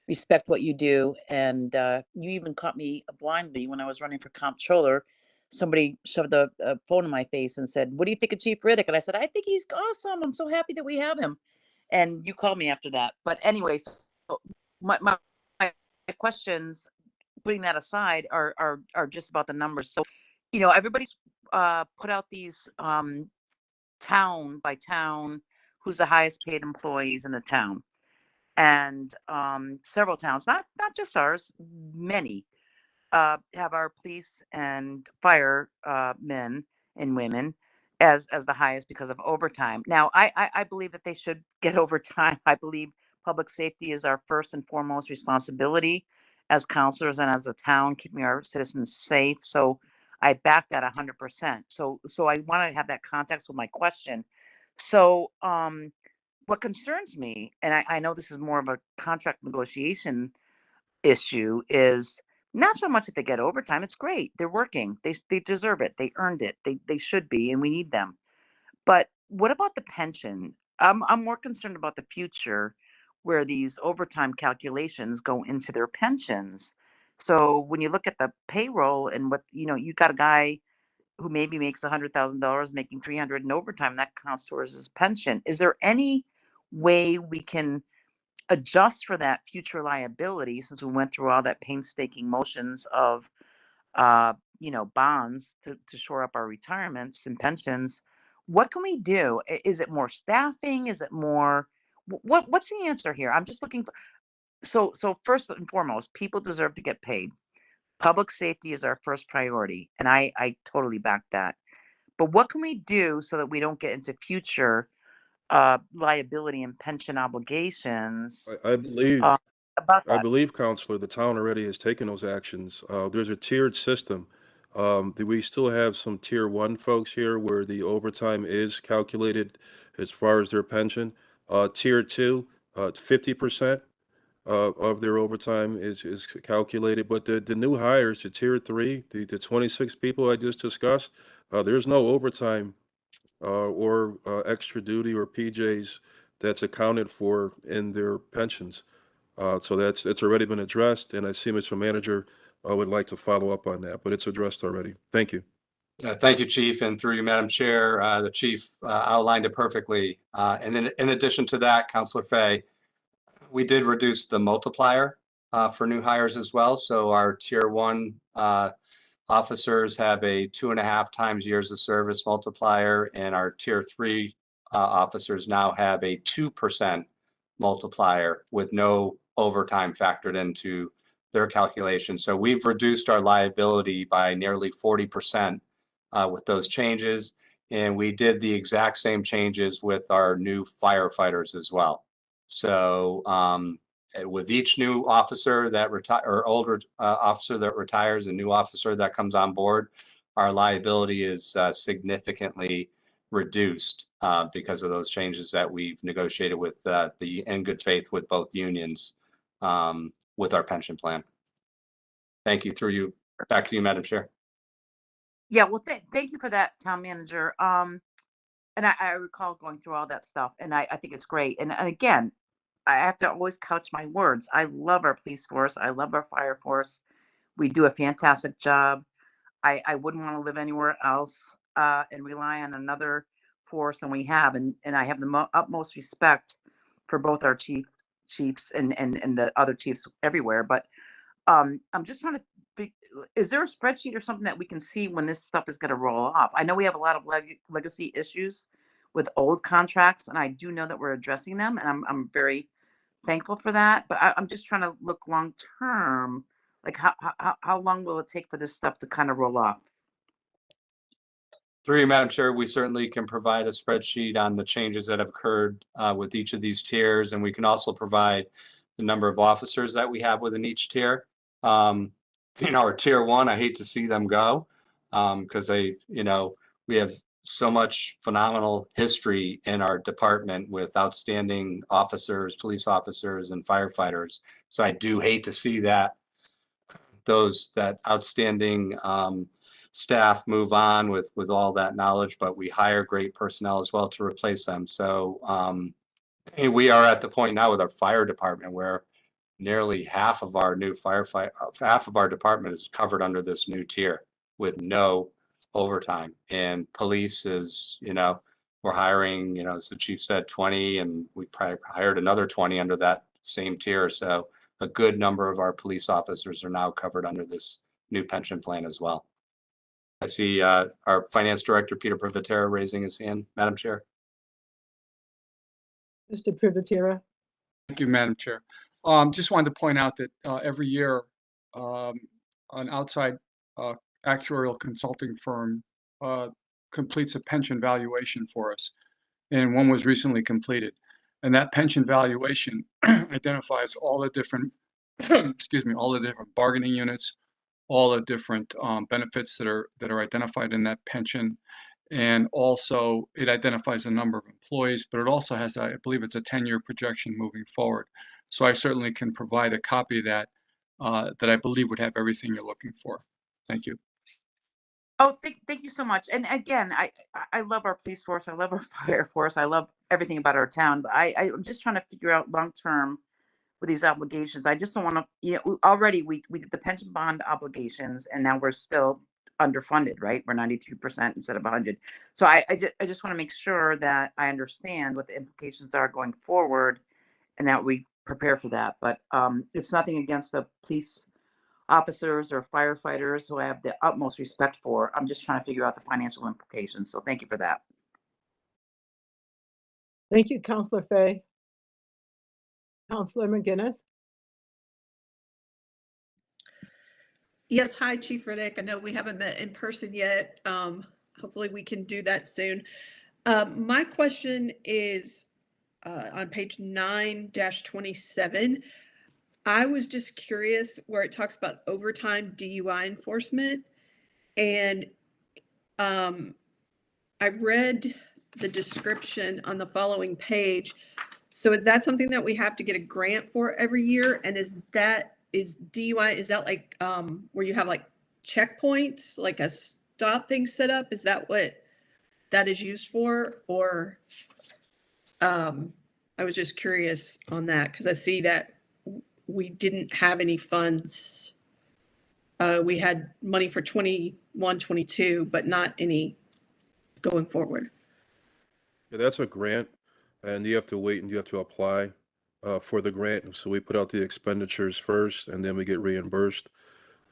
respect what you do. And you even caught me blindly when I was running for comptroller. Somebody shoved a phone in my face and said, "What do you think of Chief Riddick?" And I said, "I think he's awesome. I'm so happy that we have him." And you called me after that. But anyways, so my questions, putting that aside, are just about the numbers. So, everybody's put out these town by town, who's the highest paid employees in the town, and several towns, not just ours, many have our police and fire men and women as the highest because of overtime. Now, I believe that they should get overtime. I believe public safety is our first and foremost responsibility as counselors and as a town, keeping our citizens safe. So I back that 100%. So I want to have that context with my question. So what concerns me, and I know this is more of a contract negotiation issue, is not so much that they get overtime. It's great. They're working. They deserve it. They earned it. They should be, and we need them. But what about the pension? I'm more concerned about the future where these overtime calculations go into their pensions. So when you look at the payroll and what, you got a guy who maybe makes $100,000 making 300 in overtime, that counts towards his pension. Is there any way we can adjust for that future liability, since we went through all that painstaking motions of bonds to shore up our retirements and pensions? What can we do? Is it more staffing? Is it more what's the answer here? I'm just looking for, so first and foremost, people deserve to get paid. Public safety is our first priority, and I totally back that. But what can we do so that we don't get into future liability and pension obligations I believe, about I that? believe, Counselor, the town already has taken those actions. There's a tiered system. We still have some tier one folks here where the overtime is calculated as far as their pension. Tier two, 50% of their overtime is calculated. But the new hires to tier three, the 26 people I just discussed, there's no overtime or extra duty or PJs that's accounted for in their pensions. So it's already been addressed, and I see Mr. Manager would like to follow up on that, but it's addressed already. Thank you. Thank you, Chief, and through you, Madam Chair, the Chief outlined it perfectly. And then in addition to that, Councilor Fay, we did reduce the multiplier for new hires as well. So our tier one officers have a 2.5 times years of service multiplier, and our tier three officers now have a 2% multiplier with no overtime factored into their calculation. So we've reduced our liability by nearly 40% with those changes. And we did the exact same changes with our new firefighters as well. So with each new officer that or older officer that retires, a new officer that comes on board, our liability is significantly reduced because of those changes that we've negotiated with in good faith with both unions with our pension plan. Thank you. Through you, back to you, Madam Chair. Yeah, well, thank you for that, Town Manager. And I recall going through all that stuff, and I think it's great. And again, I have to always couch my words. I love our police force. I love our fire force. We do a fantastic job. I wouldn't want to live anywhere else and rely on another force than we have. And I have the utmost respect for both our chiefs and the other chiefs everywhere. But I'm just trying to is there a spreadsheet or something that we can see when this stuff is going to roll off? I know we have a lot of legacy issues with old contracts, and I do know that we're addressing them, and I'm very thankful for that. But I'm just trying to look long term, like how long will it take for this stuff to kind of roll off? Through you, Madam Chair, we certainly can provide a spreadsheet on the changes that have occurred with each of these tiers, and we can also provide the number of officers that we have within each tier. Our tier 1, I hate to see them go because we have so much phenomenal history in our department with outstanding officers, police officers, and firefighters. So I do hate to see that outstanding staff move on with all that knowledge, but we hire great personnel as well to replace them. So we are at the point now with our fire department where nearly half of our department is covered under this new tier with no overtime. And police is, we're hiring, as the chief said, 20, and we probably hired another 20 under that same tier. So a good number of our police officers are now covered under this new pension plan as well. I see our finance director, Peter Privatera, raising his hand, Madam Chair. Mr. Privatera. Thank you, Madam Chair. Just wanted to point out that every year an outside actuarial consulting firm completes a pension valuation for us, and one was recently completed. And that pension valuation identifies all the different, all the different bargaining units, all the different benefits that are identified in that pension. And also it identifies the number of employees, but it also has, I believe it's a 10-year projection moving forward. So I certainly can provide a copy of that that I believe would have everything you're looking for. Thank you. Oh, thank you so much. And again, I love our police force. I love our fire force. I love everything about our town. But I'm just trying to figure out long term with these obligations. I just don't want to, already we did the pension bond obligations, and now we're still underfunded, right? We're 92% instead of 100. So I just want to make sure that I understand what the implications are going forward, and that we prepare for that. But it's nothing against the police officers or firefighters who I have the utmost respect for. I'm just trying to figure out the financial implications. So thank you for that. Thank you, Councilor Fay. Councilor McGinnis. Yes, hi, Chief Riddick. I know we haven't met in person yet. Hopefully we can do that soon. My question is on page 9-27. I was just curious where it talks about overtime DUI enforcement. And I read the description on the following page. So is that something that we have to get a grant for every year? And is DUI, is that like where you have like checkpoints, like a stop thing set up? Is that what that is used for? Or I was just curious on that because I see that we didn't have any funds. We had money for 21, 22, but not any going forward. Yeah, that's a grant, and you have to wait and you have to apply for the grant. So we put out the expenditures first, and then we get reimbursed.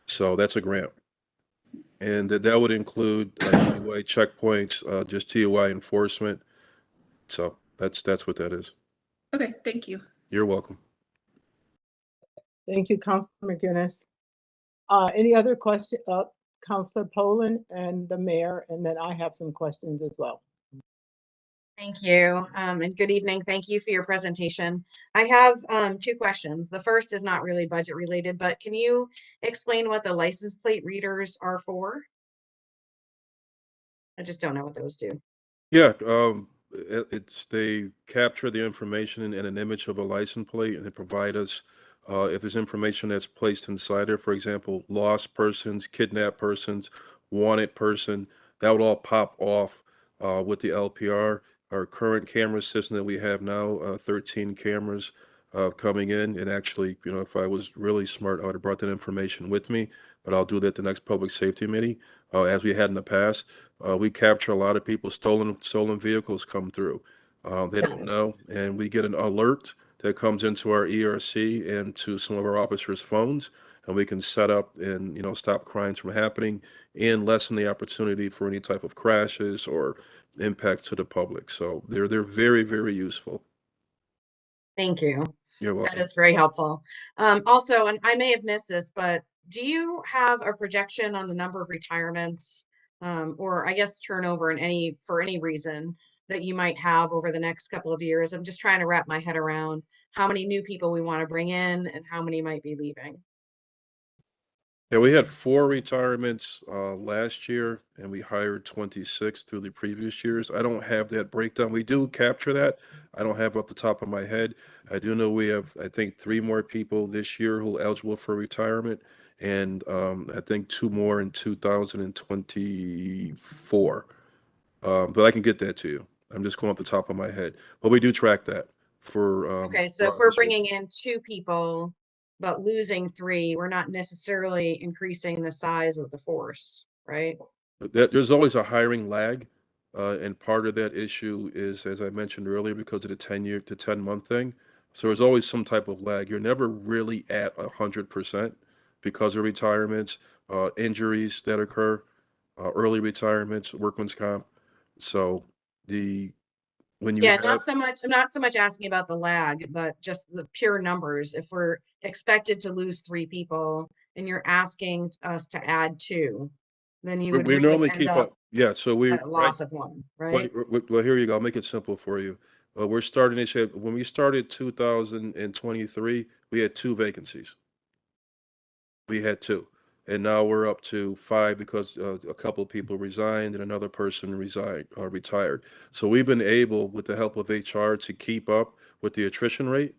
So that's a grant. And that would include TUI checkpoints, just TUI enforcement. So that's what that is. Okay, thank you. You're welcome. Thank you, Councilor McGinnis. Any other question? Councilor Poland and the mayor, and then I have some questions as well. Thank you, and good evening. Thank you for your presentation. I have 2 questions. The first is not really budget related, but can you explain what the license plate readers are for? I just don't know what those do. Yeah, they capture the information in an image of a license plate, and they provide us if there's information that's placed inside there, for example, lost persons, kidnapped persons, wanted person, that would all pop off with the LPR. Our current camera system that we have now, 13 cameras, coming in. And actually, if I was really smart, I would have brought that information with me, but I'll do that the next public safety meeting, as we had in the past. We capture a lot of people, stolen vehicles come through. They don't know, and we get an alert that comes into our ERC and to some of our officers' phones, and we can set up and, stop crimes from happening and lessen the opportunity for any type of crashes or impact to the public. So they're very, very useful. Thank you. You're That welcome. is very helpful. Also, and I may have missed this, but do you have a projection on the number of retirements, or I guess turnover for any reason that you might have over the next couple of years? I'm just trying to wrap my head around how many new people we want to bring in and how many might be leaving. Yeah, we had 4 retirements last year, and we hired 26 through the previous years. I don't have that breakdown. We do capture that. I don't have off the top of my head. I do know we have, I think, 3 more people this year who are eligible for retirement, and I think 2 more in 2024. But I can get that to you. I'm just going off the top of my head. But we do track that for Okay, so if we're bringing in 2 people but losing 3, we're not necessarily increasing the size of the force, right? There's always a hiring lag, and part of that issue is, as I mentioned earlier, because of the 10-year to 10-month thing. So there's always some type of lag. You're never really at 100% because of retirements, injuries that occur, early retirements, workman's comp. So when you Yeah, have, I'm not so much asking about the lag, but just the pure numbers. If we're expected to lose 3 people and you're asking us to add 2, then you would we really normally end keep up up. Yeah, so we at a loss of 1, right? Well, here you go. I'll make it simple for you. We're starting this year. When we started 2023, we had 2 vacancies. We had 2, and now we're up to 5 because a couple of people resigned and another person retired. So we've been able, with the help of HR, to keep up with the attrition rate.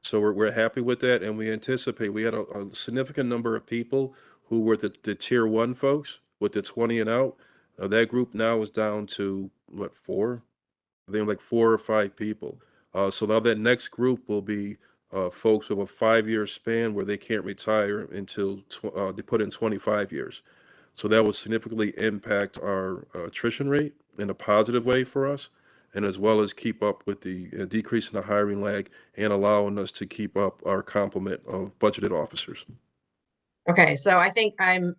So we're happy with that, and we anticipate we had a significant number of people who were the tier 1 folks with the 20 and out. That group now is down to what, 4? I think like 4 or 5 people. So now that next group will be folks with a 5-year span where they can't retire until they put in 25 years. So that will significantly impact our attrition rate in a positive way for us, and as well as keep up with the decrease in the hiring lag and allowing us to keep up our complement of budgeted officers. Okay, so I think I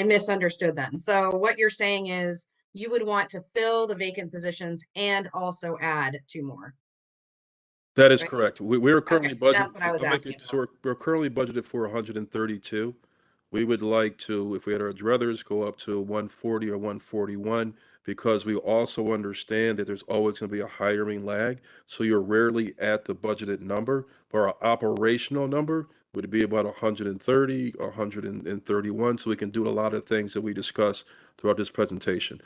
misunderstood then. So what you're saying is you would want to fill the vacant positions and also add 2 more. That is Right. correct. We're currently Okay, budgeted. that's what I was asking So we're currently budgeted for 132. We would like to, if we had our druthers, go up to 140 or 141, because we also understand that there's always going to be a hiring lag. So you're rarely at the budgeted number, but our operational number would be about 130 or 131. So we can do a lot of things that we discussed throughout this presentation.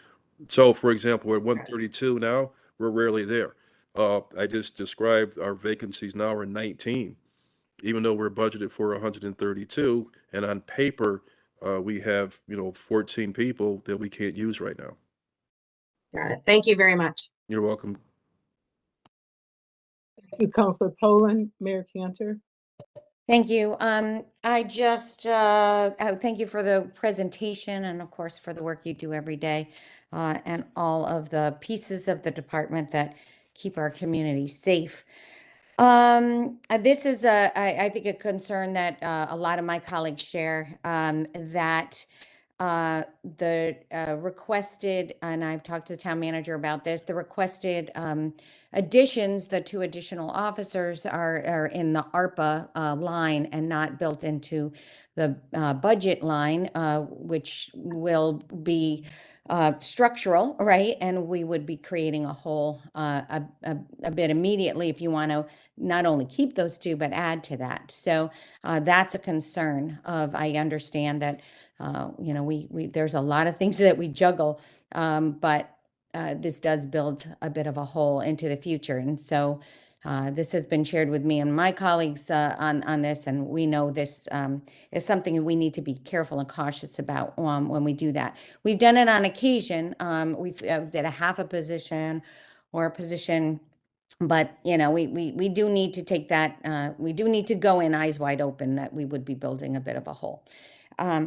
So, for example, we're at 132 now. We're rarely there. I just described our vacancies now are 19, even though we're budgeted for 132, and on paper, we have, 14 people that we can't use right now. Got it. Thank you very much. You're welcome. Thank you, Councilor Poland. Mayor Cantor. Thank you. I just thank you for the presentation and, of course, for the work you do every day, and all of the pieces of the department that keep our community safe. This is I think a concern that a lot of my colleagues share, that the requested, and I've talked to the town manager about this, the requested additions, the 2 additional officers are in the ARPA line and not built into the budget line, which will be structural, right? And we would be creating a hole a bit immediately if you want to not only keep those 2, but add to that. So that's a concern of, I understand that, we there's a lot of things that we juggle, but this does build a bit of a hole into the future. And so this has been shared with me and my colleagues on this, and we know this is something we need to be careful and cautious about when we do that. We've done it on occasion. We've did a half a position or a position But, we do need to take that, we do need to go in eyes wide open that we would be building a bit of a hole.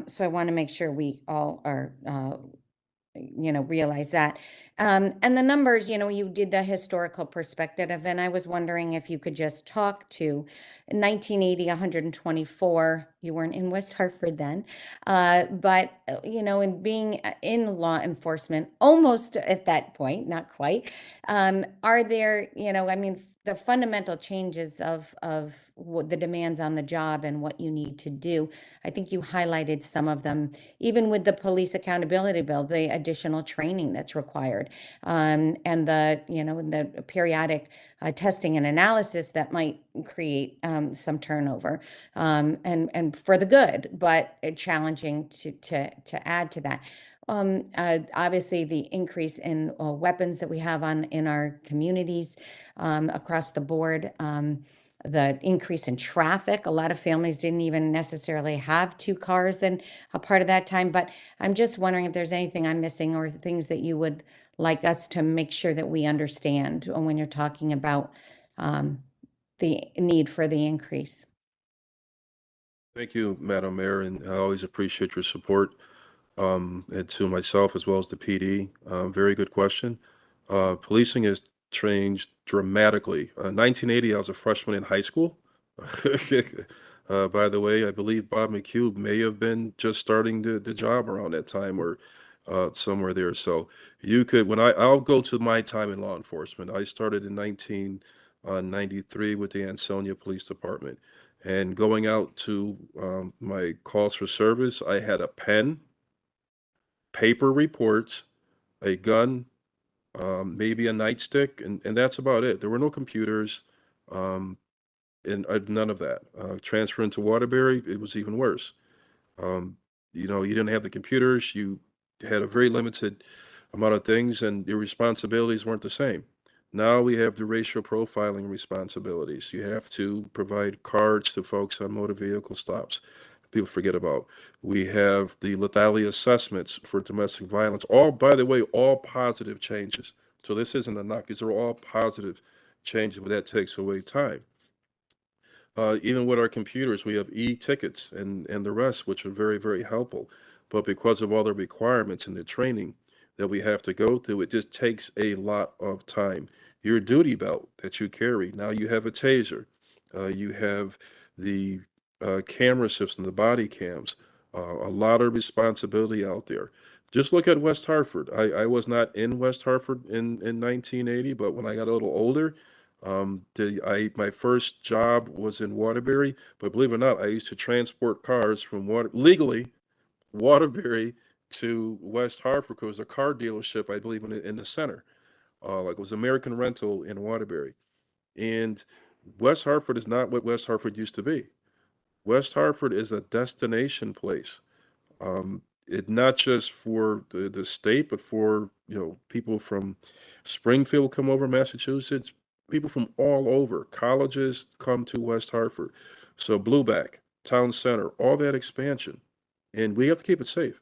So I want to make sure we all are, realize that. And the numbers, you did a historical perspective, and I was wondering if you could just talk to 1980, 124. You weren't in West Hartford then, but in being in law enforcement, almost at that point, not quite. Are there, the fundamental changes of what the demands on the job and what you need to do? I think you highlighted some of them, even with the police accountability bill, the additional training that's required, and the periodic testing and analysis that might create some turnover, and for the good, but challenging to add to that. Obviously, the increase in weapons that we have in our communities across the board. The increase in traffic. A lot of families didn't even necessarily have two cars in a part of that time. But I'm just wondering if there's anything I'm missing or things that you would like us to make sure that we understand when you're talking about the need for the increase. Thank you, Madam Mayor, and I always appreciate your support, and to myself as well as the PD. Very good question. Policing has changed dramatically. 1980, I was a freshman in high school. By the way, I believe Bob McHugh may have been just starting the job around that time, or somewhere there. So you could, I'll go to my time in law enforcement. I started in 1993 with the Ansonia Police Department. And going out to my calls for service, I had a pen, paper reports, a gun, maybe a nightstick, and that's about it. There were no computers, and none of that. Transferring to Waterbury, it was even worse. Um, you didn't have the computers. You had a very limited amount of things, and your responsibilities weren't the same. Now we have the racial profiling responsibilities. You have to provide cards to folks on motor vehicle stops. People forget about. We have the lethality assessments for domestic violence. All, by the way, all positive changes. So this isn't a knock. These are all positive changes, but that takes away time. Even with our computers, we have e-tickets and the rest, which are very, very helpful. But because of all the requirements and the training that we have to go through, it just takes a lot of time. Your duty belt that you carry, now you have a taser. You have the camera system, the body cams, a lot of responsibility out there. Just look at West Hartford. I was not in West Hartford in 1980, but when I got a little older, my first job was in Waterbury, but believe it or not, I used to transport cars from legally Waterbury to West Hartford because it was a car dealership, I believe, in the center. Like it was American Rental in Waterbury. And West Hartford is not what West Hartford used to be. West Hartford is a destination place. It not just for the state, but for people from Springfield come over, Massachusetts. People from all over, colleges come to West Hartford. So Blueback, Town Center, all that expansion, and we have to keep it safe.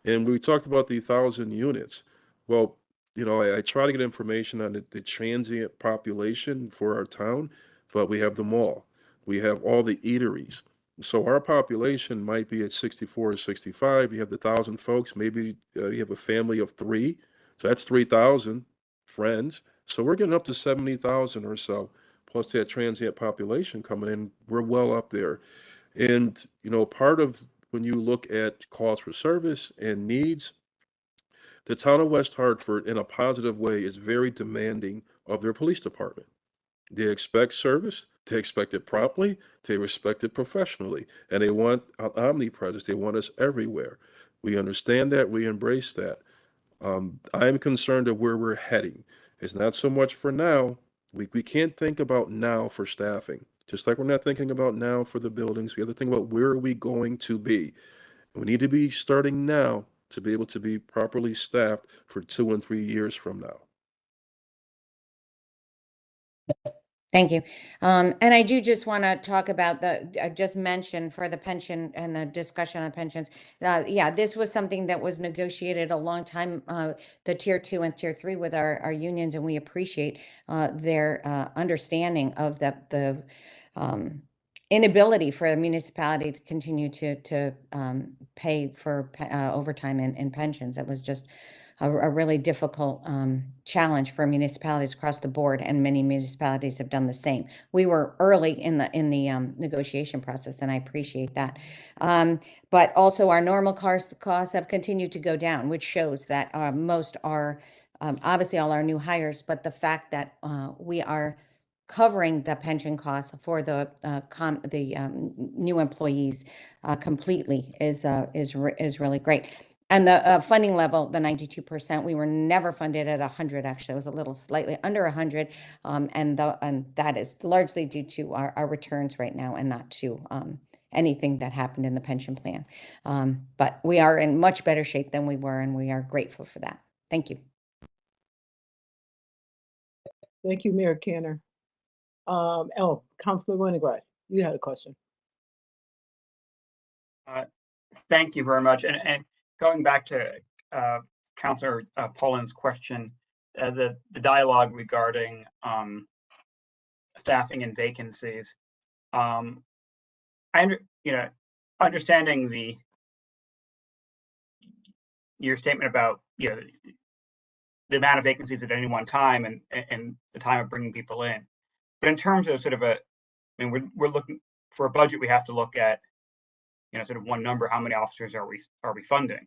And we talked about the 1,000 units. Well, I try to get information on the transient population for our town, but we have them all. We have all the eateries. So our population might be at 64 or 65. You have the 1,000 folks. Maybe you have a family of 3. So that's 3,000 friends. So we're getting up to 70,000 or so, plus that transient population coming in. We're well up there. And, part of when you look at calls for service and needs, the town of West Hartford, in a positive way, is very demanding of their police department. They expect service, they expect it promptly, they respect it professionally, and they want omnipresence. They want us everywhere. We understand that, we embrace that. I'm concerned of where we're heading. It's not so much for now. We can't think about now for staffing. Just like we're not thinking about now for the buildings, we have to think about where are we going to be. We need to be starting now to be able to be properly staffed for 2 and 3 years from now. Thank you. And I do just want to talk about I just mentioned for the pension and the discussion on pensions. Yeah, this was something that was negotiated a long time, the tier 2 and tier 3 with our unions, and we appreciate their understanding of the inability for a municipality to continue to pay for overtime in pensions. It was just a really difficult challenge for municipalities across the board, and many municipalities have done the same. We were early in the negotiation process, and I appreciate that. But also, our normal costs have continued to go down, which shows that most are obviously all our new hires, but the fact that we are covering the pension costs for the new employees completely is really great. And the funding level, the 92%, we were never funded at 100. Actually, it was a little slightly under 100, and that is largely due to our returns right now, and not to anything that happened in the pension plan. But we are in much better shape than we were, and we are grateful for that. Thank you. Thank you, Mayor Canner. Councilor Winograd, you had a question. Thank you very much. And going back to Councilor Poland's question, the dialogue regarding staffing and vacancies. Understanding your statement about the amount of vacancies at any one time and the time of bringing people in, but in terms of sort of we're looking for a budget. We have to look at sort of one number. How many officers are we funding?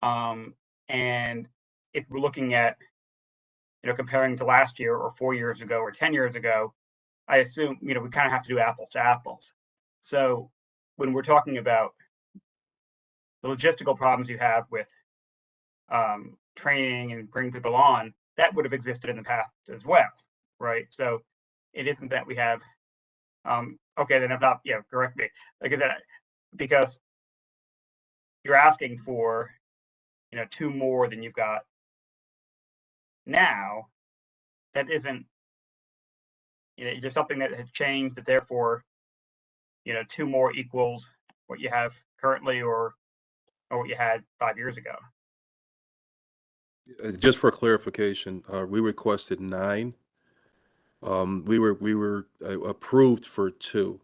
And if we're looking at comparing to last year or 4 years ago or 10 years ago, I assume we kind of have to do apples to apples. So when we're talking about the logistical problems you have with training and bringing people on, that would have existed in the past as well, right? So it isn't that we have okay, then I'm not, correct me, like I said, because you're asking for 2 more than you've got now. That isn't, is there something that has changed that therefore 2 more equals what you have currently or what you had 5 years ago? Just for clarification, we requested 9. We were approved for 2.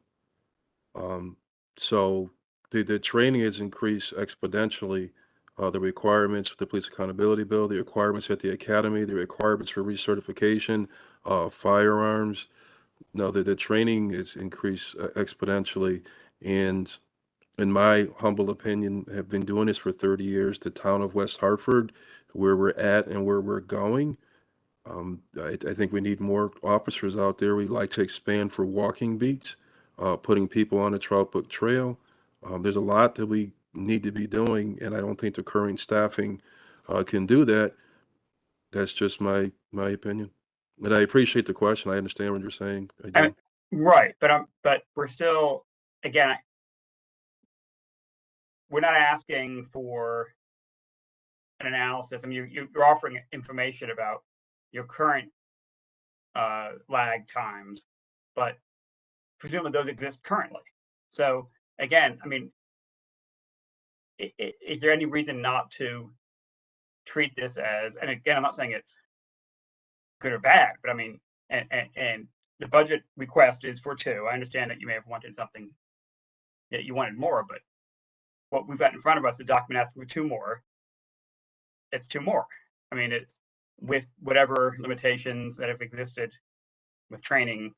So the training has increased exponentially. The requirements for the police accountability bill, the requirements at the academy, the requirements for recertification, firearms. No, the training is increased exponentially. And in my humble opinion, have been doing this for 30 years. The town of West Hartford, where we're at and where we're going, I think we need more officers out there. We'd like to expand for walking beats, putting people on the Trout Brook Trail. There's a lot that we need to be doing, and I don't think the current staffing can do that. That's just my opinion. But I appreciate the question. I understand what you're saying. I do. Right, but we're still, again, we're not asking for an analysis. I mean, you're offering information about your current lag times, but presumably those exist currently. So again, I mean, is there any reason not to treat this as, and again, I'm not saying it's good or bad, but I mean, and the budget request is for 2. I understand that you may have wanted something that you wanted more, but what we've got in front of us, the document asking for 2 more. It's 2 more. I mean, it's with whatever limitations that have existed with training,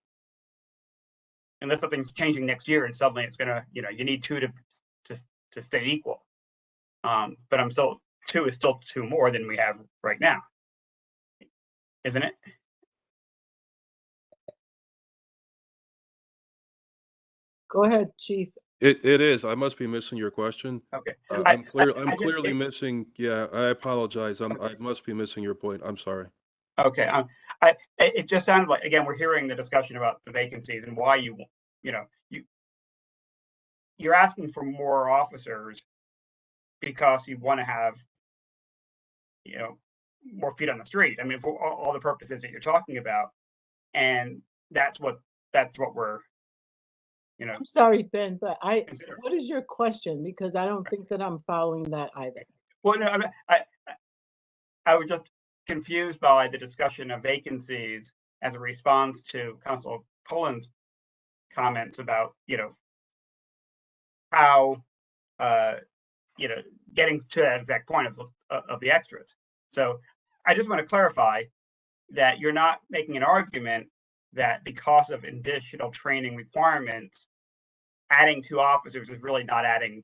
unless something's changing next year and suddenly it's gonna, you need 2 to stay equal. But I'm still 2 is still 2 more than we have right now, isn't it? Go ahead, Chief. It is. I must be missing your question. Okay. I'm clearly missing. Yeah, I apologize. I must be missing your point. I'm sorry. Okay. It just sounded like, again, we're hearing the discussion about the vacancies and why you're asking for more officers because you want to have more feet on the street. I mean, for all the purposes that you're talking about, and that's what we're, you know, I'm sorry, Ben, but considering. what is your question? Because I don't think that I'm following that either. Well, no, I was just confused by the discussion of vacancies as a response to Council Poland's comments about, you know, how, you know, getting to that exact point of the extras. So I just want to clarify that you're not making an argument that because of additional training requirements, adding 2 officers is really not adding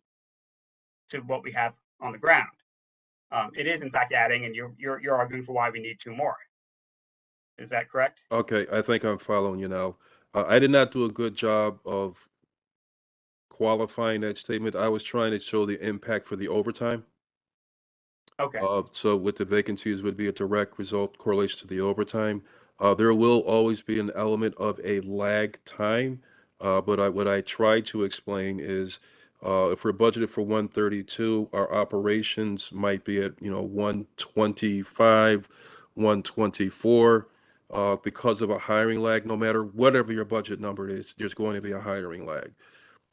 to what we have on the ground. It is in fact adding, and you're arguing for why we need 2 more. Is that correct? Okay, I think I'm following you now. I did not do a good job of qualifying that statement. I was trying to show the impact for the overtime. Okay. So with the vacancies would be a direct result correlation to the overtime. There will always be an element of a lag time, but what I try to explain is if we're budgeted for 132, our operations might be at 125, 124. Because of a hiring lag, no matter whatever your budget number is, there's going to be a hiring lag.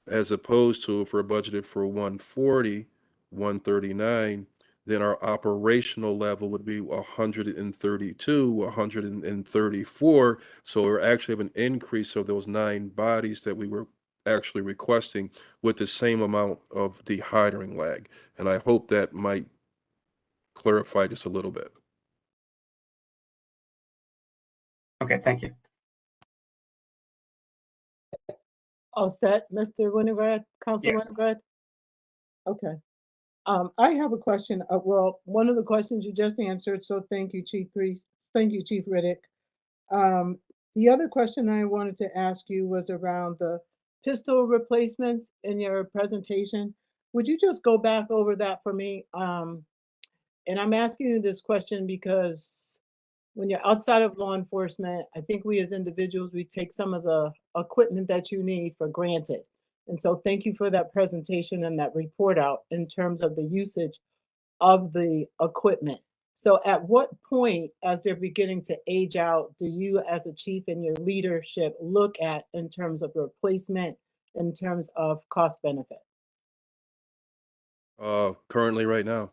As opposed to if we're budgeted for 140, 139, then our operational level would be 132, 134. So we're actually have an increase of those 9 bodies that we were actually requesting with the same amount of the hiring lag. And I hope that might clarify just a little bit. Okay, thank you. All set, Mr. Winograd, Council Yes. Winograd? Okay. I have a question. Well, one of the questions you just answered, so thank you, Chief Priest. Thank you, Chief Riddick. The other question I wanted to ask you was around the pistol replacements in your presentation. Would you just go back over that for me? And I'm asking you this question because when you're outside of law enforcement, I think we as individuals, we take some of the equipment that you need for granted. And so thank you for that presentation and that report out in terms of the usage of the equipment. So at what point, as they're beginning to age out, do you as a chief and your leadership look at in terms of replacement, in terms of cost benefit? Currently right now.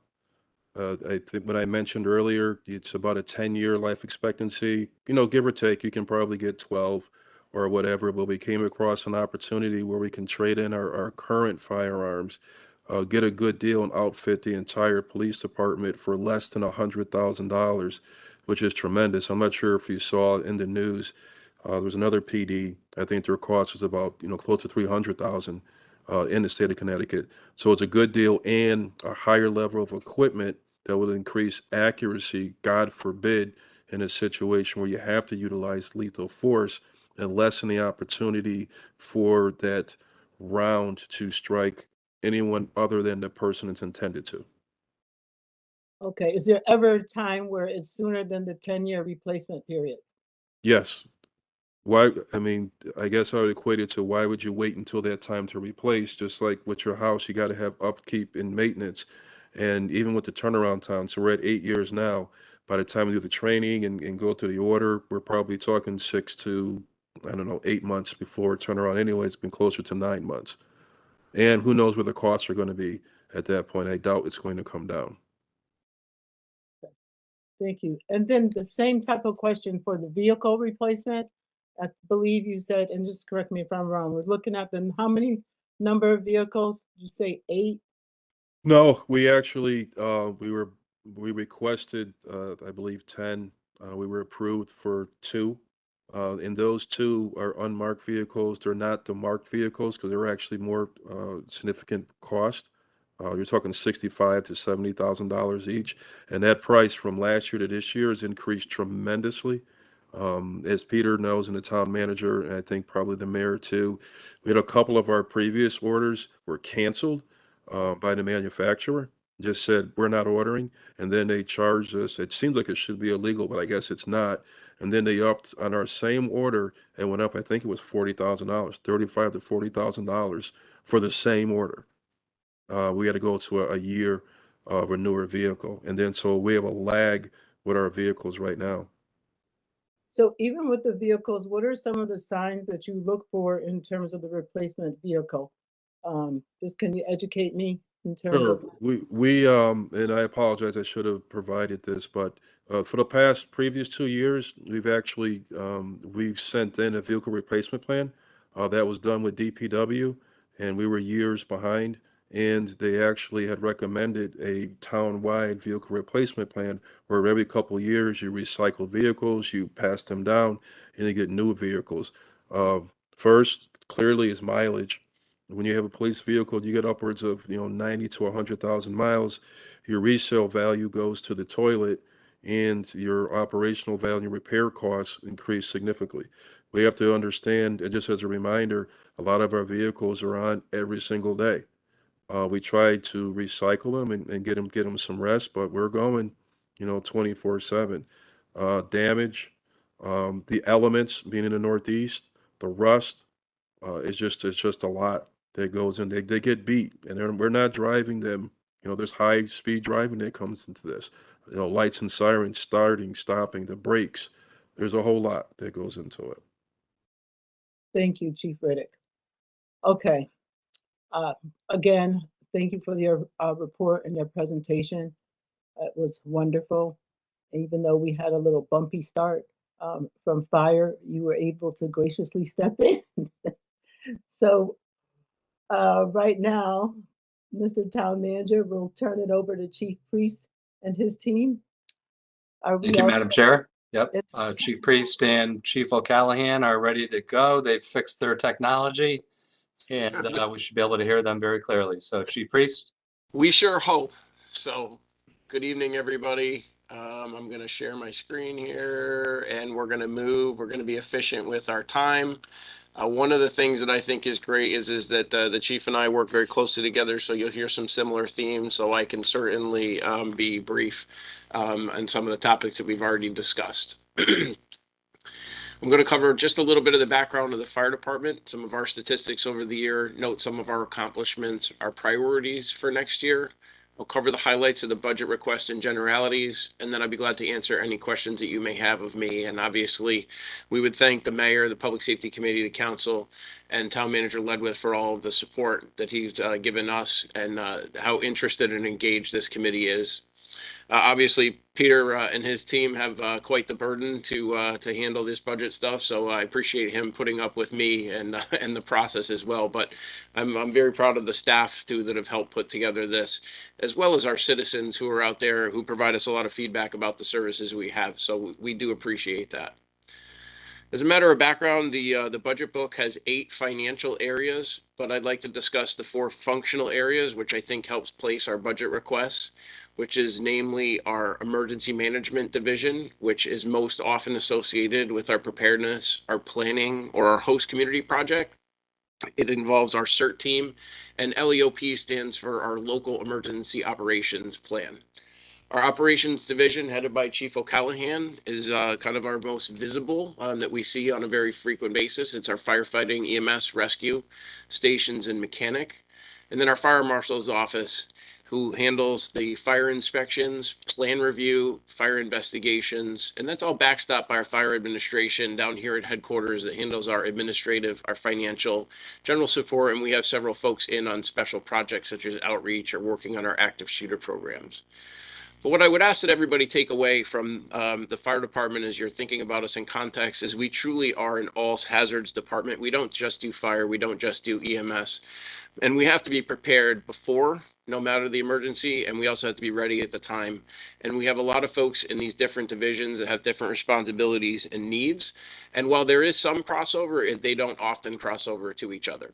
I think what I mentioned earlier, it's about a 10-year life expectancy. Give or take, you can probably get 12 or whatever, but we came across an opportunity where we can trade in our current firearms, get a good deal and outfit the entire police department for less than $100,000, which is tremendous. I'm not sure if you saw in the news, there was another PD, I think their cost was about, close to 300,000 in the state of Connecticut. So it's a good deal and a higher level of equipment that will increase accuracy, God forbid, in a situation where you have to utilize lethal force and lessen the opportunity for that round to strike anyone other than the person it's intended to. Okay, is there ever a time where it's sooner than the 10-year replacement period? Yes. Why? I mean, I guess I would equate it to why would you wait until that time to replace? Just like with your house, you got to have upkeep and maintenance. And even with the turnaround time, so we're at 8 years now. By the time we do the training and go through the order, we're probably talking 6 to, I don't know, 8 months before turnaround anyway. It's been closer to 9 months. And who knows where the costs are going to be at that point. I doubt it's going to come down. Thank you. And then the same type of question for the vehicle replacement. I believe you said, and just correct me if I'm wrong, we're looking at how many number of vehicles? Did you say 8? No, we actually we requested I believe 10. We were approved for 2. And those 2 are unmarked vehicles. They're not the marked vehicles because they're actually more significant cost. You're talking $65,000 to $70,000 each, and that price from last year to this year has increased tremendously. As Peter knows, and the town manager, and I think probably the mayor too, we had a couple of our previous orders were canceled by the manufacturer. Just said we're not ordering, and then they charged us. It seems like it should be illegal, but I guess it's not. And then they upped on our same order and went up. I think it was $40,000, $35,000 to $40,000 for the same order. We had to go to a year of a newer vehicle, and then so we have a lag with our vehicles right now. So even with the vehicles, what are some of the signs that you look for in terms of the replacement vehicle? Just can you educate me in terms Sure. of, And I apologize, I should have provided this, but for the past previous 2 years, we've sent in a vehicle replacement plan. That was done with DPW, and we were years behind. And they actually had recommended a town-wide vehicle replacement plan where every couple of years you recycle vehicles, you pass them down, and you get new vehicles. Uh, First, clearly, is mileage. When you have a police vehicle, you get upwards of 90 to 100,000 miles. Your resale value goes to the toilet, and your operational value and repair costs increase significantly. We have to understand, and just as a reminder, a lot of our vehicles are on every single day. We try to recycle them and get them some rest, but we're going 24/7. Damage, the elements being in the Northeast, the rust, it's just a lot that goes in. They get beat, and we're not driving them. There's high speed driving that comes into this. Lights and sirens, starting, stopping, the brakes. There's a whole lot that goes into it. thank you, Chief Riddick. Okay, uh, again, thank you for your report and your presentation. It was wonderful. Even though we had a little bumpy start from fire, you were able to graciously step in. So right now, Mr. Town Manager will turn it over to Chief Priest and his team. Are Thank we you, all Madam set? Chair. Yep. Yes. Chief Priest and Chief O'Callahan are ready to go. They've fixed their technology, and we should be able to hear them very clearly. So, Chief Priest. We sure hope. So, good evening, everybody. I'm going to share my screen here, and we're going to move. We're going to be efficient with our time. One of the things that I think is great is that the chief and I work very closely together, so you'll hear some similar themes. So I can certainly be brief on some of the topics that we've already discussed. I'm going to cover just a little bit of the background of the fire department, some of our statistics over the year, note some of our accomplishments, our priorities for next year. I'll cover the highlights of the budget request and generalities, and then I'd be glad to answer any questions that you may have of me. And obviously, we would thank the mayor, the Public Safety Committee, the council, and Town Manager Ledwith for all of the support that he's given us and how interested and engaged this committee is. Obviously, Peter and his team have quite the burden to handle this budget stuff, so I appreciate him putting up with me and the process as well. But I'm very proud of the staff too that have helped put together this, as well as our citizens who are out there who provide us a lot of feedback about the services we have. So we do appreciate that. As a matter of background, the budget book has 8 financial areas, but I'd like to discuss the 4 functional areas, which I think helps place our budget requests, which is namely our emergency management division, which is most often associated with our preparedness, our planning, or our host community project. It involves our CERT team, and LEOP stands for our local emergency operations plan. Our operations division, headed by Chief O'Callahan, is kind of our most visible that we see on a very frequent basis. It's our firefighting, EMS, rescue, stations, and mechanic. And then our fire marshal's office, who handles the fire inspections, plan review, fire investigations, and that's all backstopped by our fire administration down here at headquarters that handles our administrative, our financial, general support, and we have several folks in on special projects such as outreach or working on our active shooter programs. But what I would ask that everybody take away from the fire department as you're thinking about us in context is we truly are an all hazards department. We don't just do fire, we don't just do EMS. And we have to be prepared before, no matter the emergency, and we also have to be ready at the time. And we have a lot of folks in these different divisions that have different responsibilities and needs. And while there is some crossover, they don't often cross over to each other.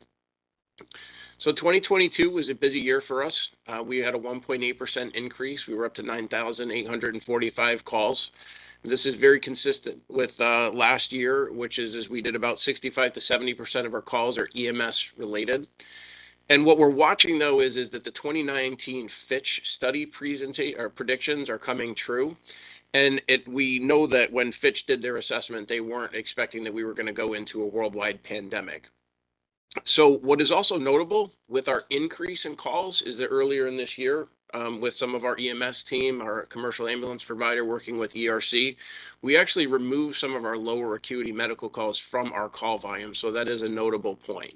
So 2022 was a busy year for us. We had a 1.8% increase. We were up to 9,845 calls. This is very consistent with last year, which is we did about 65 to 70% of our calls are EMS related. And what we're watching though is that the 2019 Fitch study predictions are coming true. And we know that when Fitch did their assessment, they weren't expecting that we were going to go into a worldwide pandemic. So what is also notable with our increase in calls is that earlier in this year, with some of our EMS team, our commercial ambulance provider working with ERC, we actually removed some of our lower acuity medical calls from our call volume. So that is a notable point.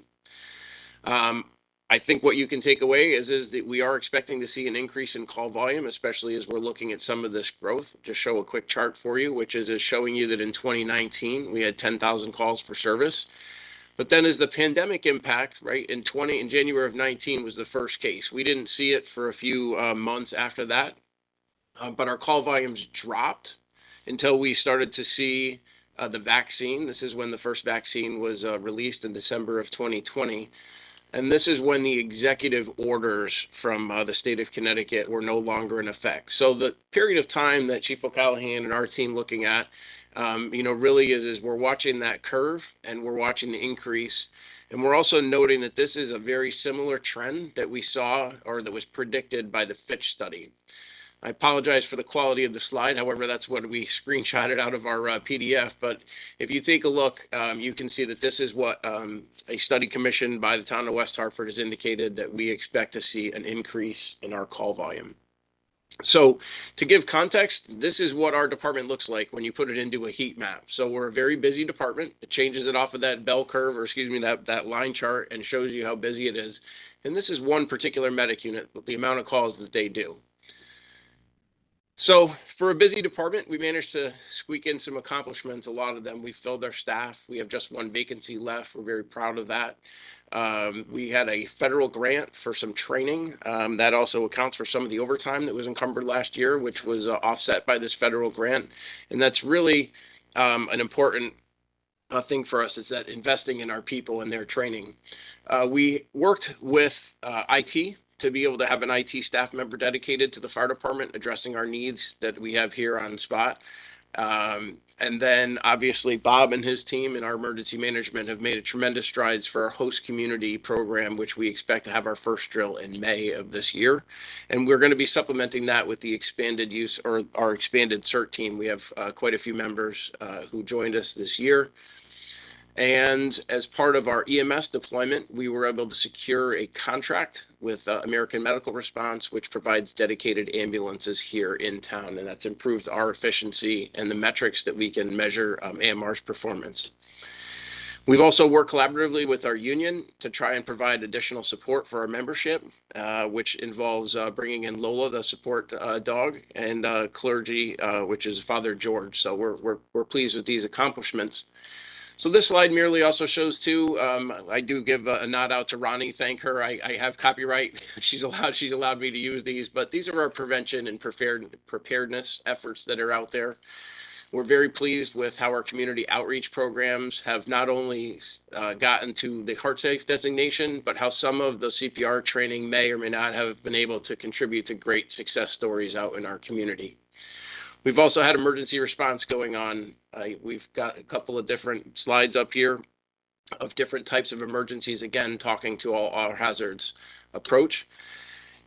I think what you can take away is that we are expecting to see an increase in call volume, especially as we're looking at some of this growth. Just show a quick chart for you, which is showing you that in 2019, we had 10,000 calls for service. But then as the pandemic impact, right, in January of 19 was the first case. We didn't see it for a few months after that, but our call volumes dropped until we started to see the vaccine. This is when the first vaccine was released in December of 2020. And this is when the executive orders from the state of Connecticut were no longer in effect. So the period of time that Chief O'Callahan and our team looking at, really is we're watching that curve and we're watching the increase. And we're also noting that this is a very similar trend that we saw or that was predicted by the Fitch study. I apologize for the quality of the slide. However, that's what we screenshotted out of our PDF. But if you take a look, you can see that this is what a study commissioned by the town of West Hartford has indicated that we expect to see an increase in our call volume. So to give context, this is what our department looks like when you put it into a heat map. So we're a very busy department. It changes it off of that bell curve, or excuse me, that line chart, and shows you how busy it is. And this is one particular medic unit, the amount of calls that they do. So for a busy department, we managed to squeak in some accomplishments. A lot of them, we filled our staff. We have just one vacancy left. We're very proud of that. We had a federal grant for some training. That also accounts for some of the overtime that was encumbered last year, which was offset by this federal grant. And that's really an important thing for us, is that investing in our people and their training. We worked with IT to be able to have an IT staff member dedicated to the fire department, addressing our needs that we have here on spot. And then obviously Bob and his team in our emergency management have made a tremendous strides for our host community program, which we expect to have our first drill in May of this year. And we're going to be supplementing that with the expanded use, or our expanded CERT team. We have quite a few members who joined us this year. And as part of our EMS deployment, we were able to secure a contract with American Medical Response, which provides dedicated ambulances here in town. And that's improved our efficiency and the metrics that we can measure AMR's performance. We've also worked collaboratively with our union to try and provide additional support for our membership, which involves bringing in Lola, the support dog, and clergy, which is Father George. So we're pleased with these accomplishments. So this slide merely also shows too, I do give a nod out to Ronnie, thank her. I have copyright. She's allowed me to use these, but these are our prevention and preparedness efforts that are out there. We're very pleased with how our community outreach programs have not only gotten to the HeartSafe designation, but how some of the CPR training may or may not have been able to contribute to great success stories out in our community. We've also had emergency response going on. We've got a couple of different slides up here of different types of emergencies, again, talking to all our hazards approach.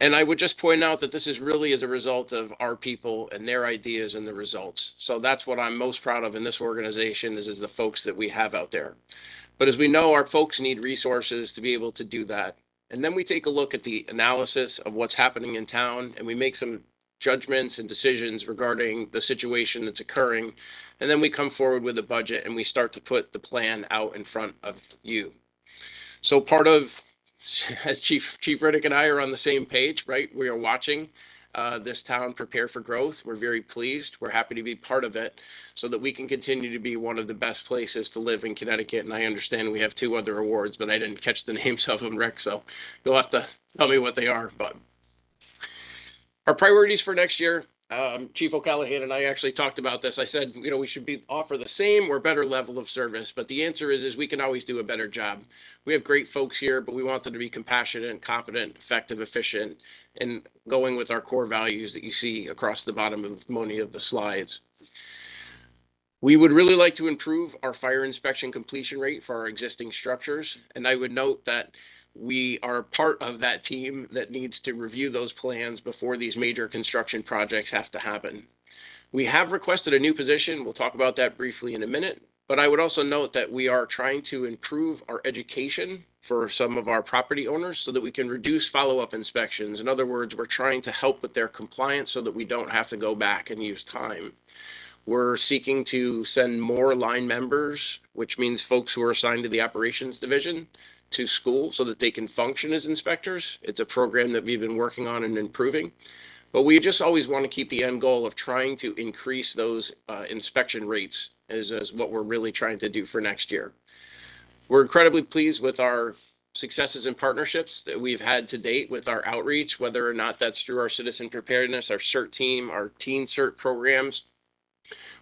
And I would just point out that this is really as a result of our people and their ideas and the results. So that's what I'm most proud of in this organization is the folks that we have out there. But as we know, our folks need resources to be able to do that. And then we take a look at the analysis of what's happening in town, and we make some judgments and decisions regarding the situation that's occurring. And then we come forward with a budget and we start to put the plan out in front of you. So part of, as Chief Riddick and I are on the same page, right? We are watching this town prepare for growth. We're very pleased. We're happy to be part of it so that we can continue to be one of the best places to live in Connecticut. And I understand we have 2 other awards, but I didn't catch the names of them, Rick. So you'll have to tell me what they are. But our priorities for next year, Chief O'Callahan and I actually talked about this. I said, we should offer the same or better level of service, but the answer is we can always do a better job. We have great folks here, but we want them to be compassionate, competent, effective, efficient, and going with our core values that you see across the bottom of many of the slides. We would really like to improve our fire inspection completion rate for our existing structures. And I would note that we are part of that team that needs to review those plans before these major construction projects have to happen. We have requested a new position. We'll talk about that briefly in a minute. But I would also note that we are trying to improve our education for some of our property owners so that we can reduce follow-up inspections. In other words, we're trying to help with their compliance so that we don't have to go back and use time. We're seeking to send more line members, which means folks who are assigned to the operations division, to school so that they can function as inspectors. It's a program that we've been working on and improving. But we just always want to keep the end goal of trying to increase those inspection rates as what we're really trying to do for next year. We're incredibly pleased with our successes and partnerships that we've had to date with our outreach, whether or not that's through our citizen preparedness, our CERT team, our teen CERT programs,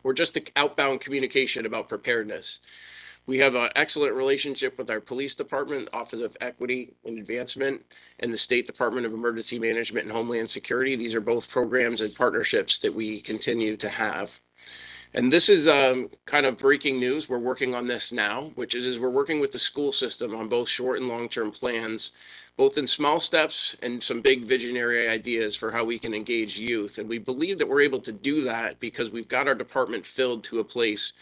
or just the outbound communication about preparedness. We have an excellent relationship with our police department, Office of Equity and Advancement, and the State Department of Emergency Management and Homeland Security. These are both programs and partnerships that we continue to have. And this is kind of breaking news. We're working on this now, which is we're working with the school system on both short and long-term plans, both in small steps and some big visionary ideas for how we can engage youth. And we believe that we're able to do that because we've got our department filled to a place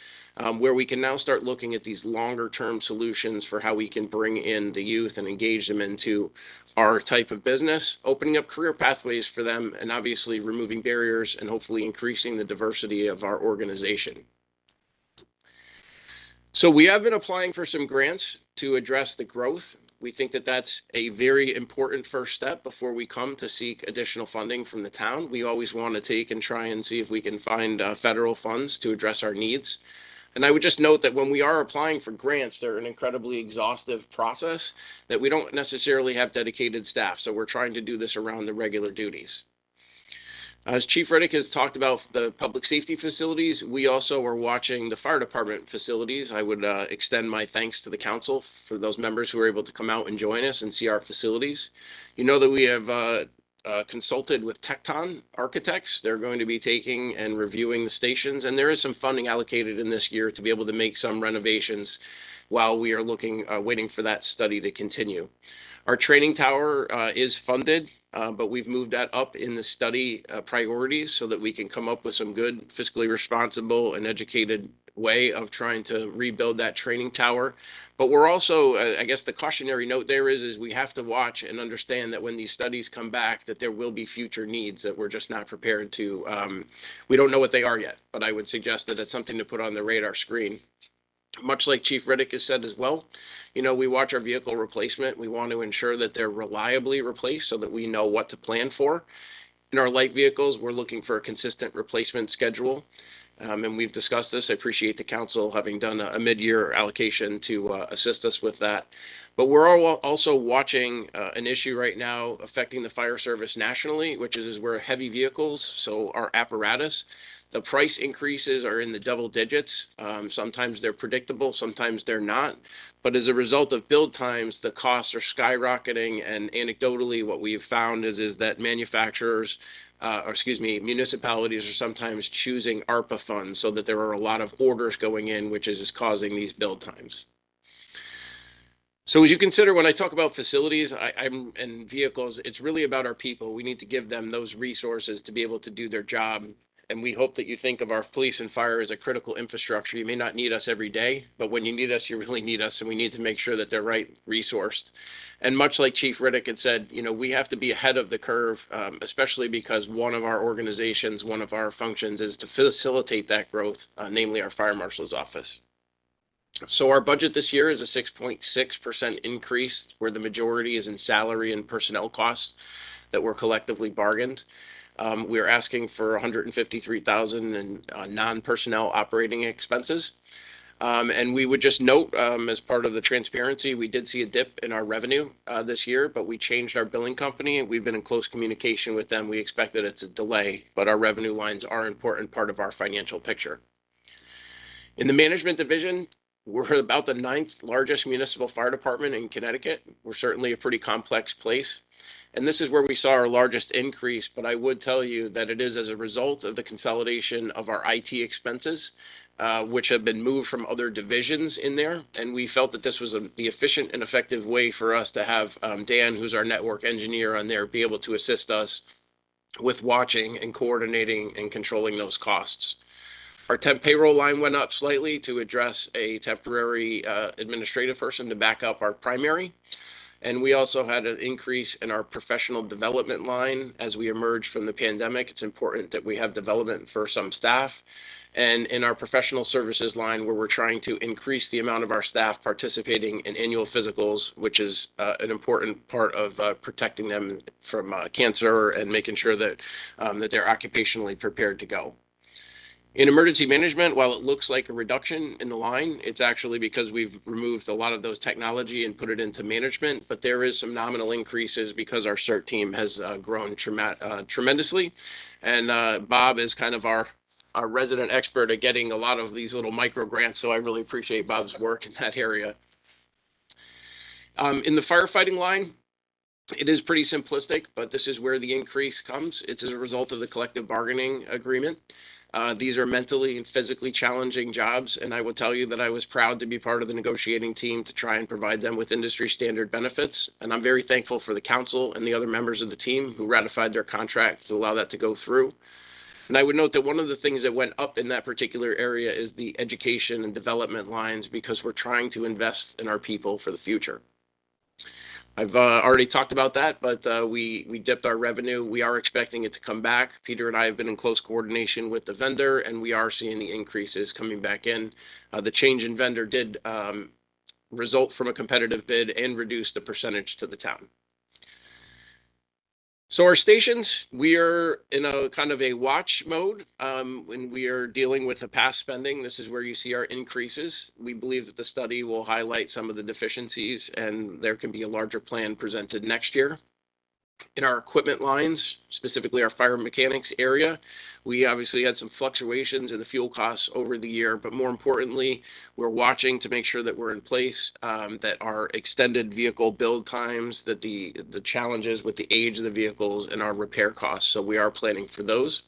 where we can now start looking at these longer-term solutions for how we can bring in the youth and engage them into our type of business, opening up career pathways for them, and obviously removing barriers and hopefully increasing the diversity of our organization. So we have been applying for some grants to address the growth. We think that that's a very important first step before we come to seek additional funding from the town. We always want to take and try and see if we can find federal funds to address our needs. And I would just note that when we are applying for grants, they're an incredibly exhaustive process that we don't necessarily have dedicated staff. So we're trying to do this around the regular duties. As Chief Riddick has talked about the public safety facilities, we also are watching the fire department facilities. I would extend my thanks to the council for those members who are able to come out and join us and see our facilities. You know that we have consulted with Tecton Architects. They're going to be taking and reviewing the stations, and there is some funding allocated in this year to be able to make some renovations while we are waiting for that study to continue. Our training tower is funded, but we've moved that up in the study priorities so that we can come up with some good fiscally responsible and educated way of trying to rebuild that training tower. But we're also, I guess the cautionary note there is we have to watch and understand that when these studies come back, that there will be future needs that we're just not prepared to, we don't know what they are yet, but I would suggest that it's something to put on the radar screen. Much like Chief Riddick has said as well, you know, we watch our vehicle replacement. We want to ensure that they're reliably replaced so that we know what to plan for. In our light vehicles, we're looking for a consistent replacement schedule. And we've discussed this. I appreciate the council having done a mid-year allocation to assist us with that. But we're also watching an issue right now affecting the fire service nationally, which is we're heavy vehicles, so our apparatus. The price increases are in the double digits. Sometimes they're predictable, sometimes they're not. But as a result of build times, the costs are skyrocketing. And anecdotally, what we've found is that manufacturers, municipalities are sometimes choosing ARPA funds so that there are a lot of orders going in, which is causing these build times. So as you consider, when I talk about facilities and vehicles, it's really about our people. We need to give them those resources to be able to do their job. And we hope that you think of our police and fire as a critical infrastructure. You may not need us every day, but when you need us, you really need us. And we need to make sure that they're right resourced. And much like Chief Riddick had said, you know, we have to be ahead of the curve, especially because one of our organizations, one of our functions is to facilitate that growth, namely our fire marshal's office. So our budget this year is a 6.6% increase, where the majority is in salary and personnel costs that were collectively bargained. We're asking for $153,000 in non-personnel operating expenses. And we would just note, as part of the transparency, we did see a dip in our revenue this year, but we changed our billing company. We've been in close communication with them. We expect that it's a delay, but our revenue lines are an important part of our financial picture. In the management division, we're about the 9th largest municipal fire department in Connecticut. We're certainly a pretty complex place. And this is where we saw our largest increase, but I would tell you that it is as a result of the consolidation of our IT expenses, which have been moved from other divisions in there. And we felt that this was the efficient and effective way for us to have Dan, who's our network engineer on there, be able to assist us with watching and coordinating and controlling those costs. Our temp payroll line went up slightly to address a temporary administrative person to back up our primary. And we also had an increase in our professional development line as we emerged from the pandemic. It's important that we have development for some staff. And in our professional services line, where we're trying to increase the amount of our staff participating in annual physicals, which is an important part of protecting them from cancer and making sure that that they're occupationally prepared to go. In emergency management, while it looks like a reduction in the line, it's actually because we've removed a lot of those technology and put it into management, but there is some nominal increases because our CERT team has grown tremendously. And Bob is kind of our resident expert at getting a lot of these little micro grants, so I really appreciate Bob's work in that area. In the firefighting line, it is pretty simplistic, but this is where the increase comes. It's as a result of the collective bargaining agreement. These are mentally and physically challenging jobs, and I will tell you that I was proud to be part of the negotiating team to try and provide them with industry standard benefits. And I'm very thankful for the council and the other members of the team who ratified their contract to allow that to go through. And I would note that one of the things that went up in that particular area is the education and development lines, because we're trying to invest in our people for the future. I've already talked about that, but we dipped our revenue. We are expecting it to come back. Peter and I have been in close coordination with the vendor, and we are seeing the increases coming back in. The change in vendor did result from a competitive bid and reduce the percentage to the town. So our stations, we are in a kind of a watch mode when we are dealing with the past spending. This is where you see our increases. We believe that the study will highlight some of the deficiencies, and there can be a larger plan presented next year. In our equipment lines, specifically our fire mechanics area, we obviously had some fluctuations in the fuel costs over the year, but more importantly, we're watching to make sure that we're in place, that our extended vehicle build times, that the challenges with the age of the vehicles and our repair costs. So we are planning for those.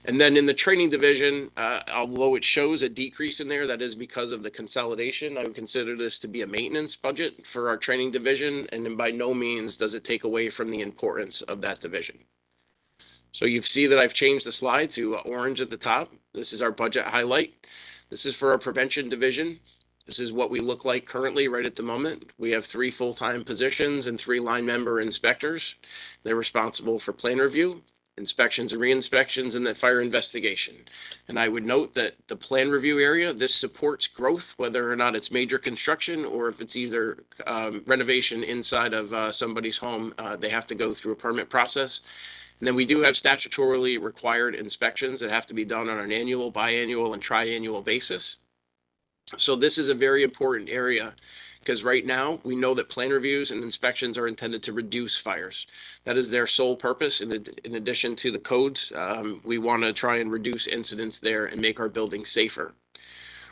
And then in the training division, although it shows a decrease in there, that is because of the consolidation. I would consider this to be a maintenance budget for our training division, and then by no means does it take away from the importance of that division. So you see that I've changed the slide to orange at the top. This is our budget highlight. This is for our prevention division. This is what we look like currently right at the moment. We have 3 full-time positions and 3 line member inspectors. They're responsible for plan review, inspections and re-inspections, and that fire investigation. And I would note that the plan review area, this supports growth, whether or not it's major construction or if it's either renovation inside of somebody's home. They have to go through a permit process. And then we do have statutorily required inspections that have to be done on an annual, biannual, and triannual basis. So this is a very important area, because right now we know that plan reviews and inspections are intended to reduce fires. That is their sole purpose. In addition to the codes, we want to try and reduce incidents there and make our buildings safer.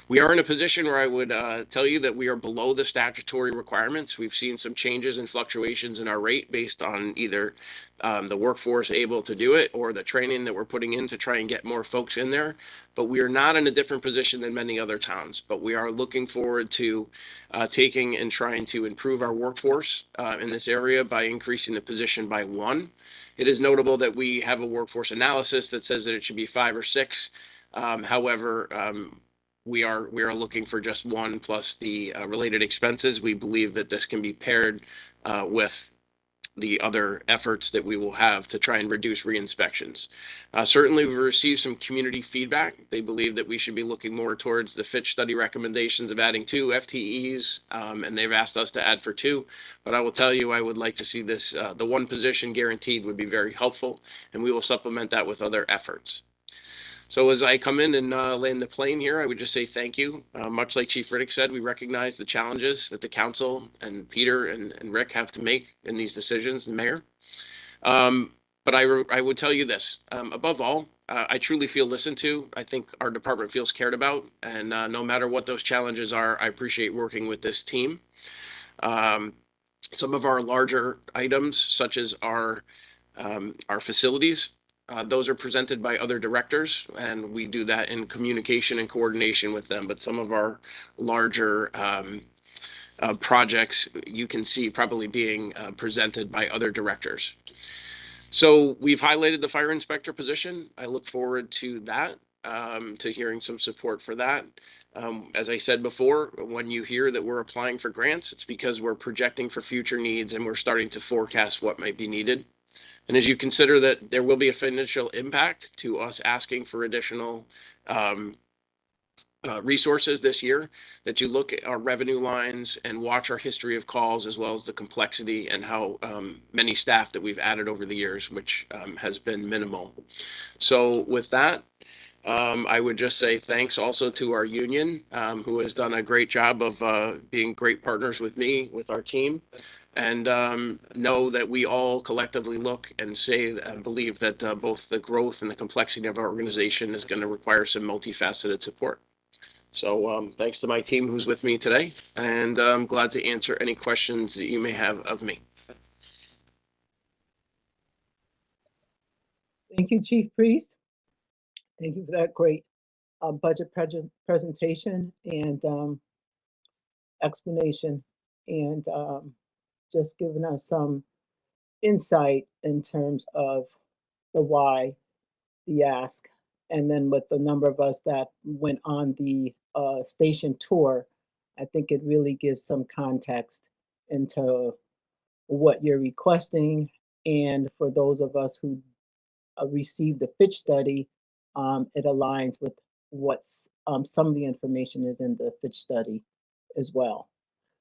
We are in a position where I would tell you that we are below the statutory requirements. We've seen some changes and fluctuations in our rate based on either the workforce able to do it or the training that we're putting in to try and get more folks in there. But we are not in a different position than many other towns. But we are looking forward to taking and trying to improve our workforce in this area by increasing the position by 1. It is notable that we have a workforce analysis that says that it should be 5 or 6. However, we are looking for just 1 plus the related expenses. We believe that this can be paired with the other efforts that we will have to try and reduce re-inspections. Certainly, we've received some community feedback. They believe that we should be looking more towards the Fitch study recommendations of adding 2 FTEs, and they've asked us to add for 2. But I will tell you, I would like to see this, the 1 position guaranteed would be very helpful, and we will supplement that with other efforts. So as I come in and land the plane here, I would just say thank you. Much like Chief Riddick said, we recognize the challenges that the council and Peter and Rick have to make in these decisions, and Mayor. But I would tell you this, above all, I truly feel listened to. I think our department feels cared about, and no matter what those challenges are, I appreciate working with this team. Some of our larger items, such as our facilities, those are presented by other directors, and we do that in communication and coordination with them. But some of our larger projects you can see probably being presented by other directors. So we've highlighted the fire inspector position. I look forward to that. to hearing some support for that. As I said before, when you hear that we're applying for grants, it's because we're projecting for future needs and we're starting to forecast what might be needed. And as you consider that there will be a financial impact to us asking for additional resources this year, that you look at our revenue lines and watch our history of calls, as well as the complexity and how many staff that we've added over the years, which has been minimal. So with that, I would just say thanks also to our union, who has done a great job of being great partners with me, with our team, and know that we all collectively look and say and believe that both the growth and the complexity of our organization is going to require some multifaceted support. So thanks to my team who's with me today, and I'm glad to answer any questions that you may have of me. Thank you, Chief Priest. Thank you for that great budget presentation and explanation, and just giving us some insight in terms of the why, the ask, and then with the number of us that went on the station tour, I think it really gives some context into what you're requesting. And for those of us who received the Fitch study, it aligns with what's some of the information is in the Fitch study as well.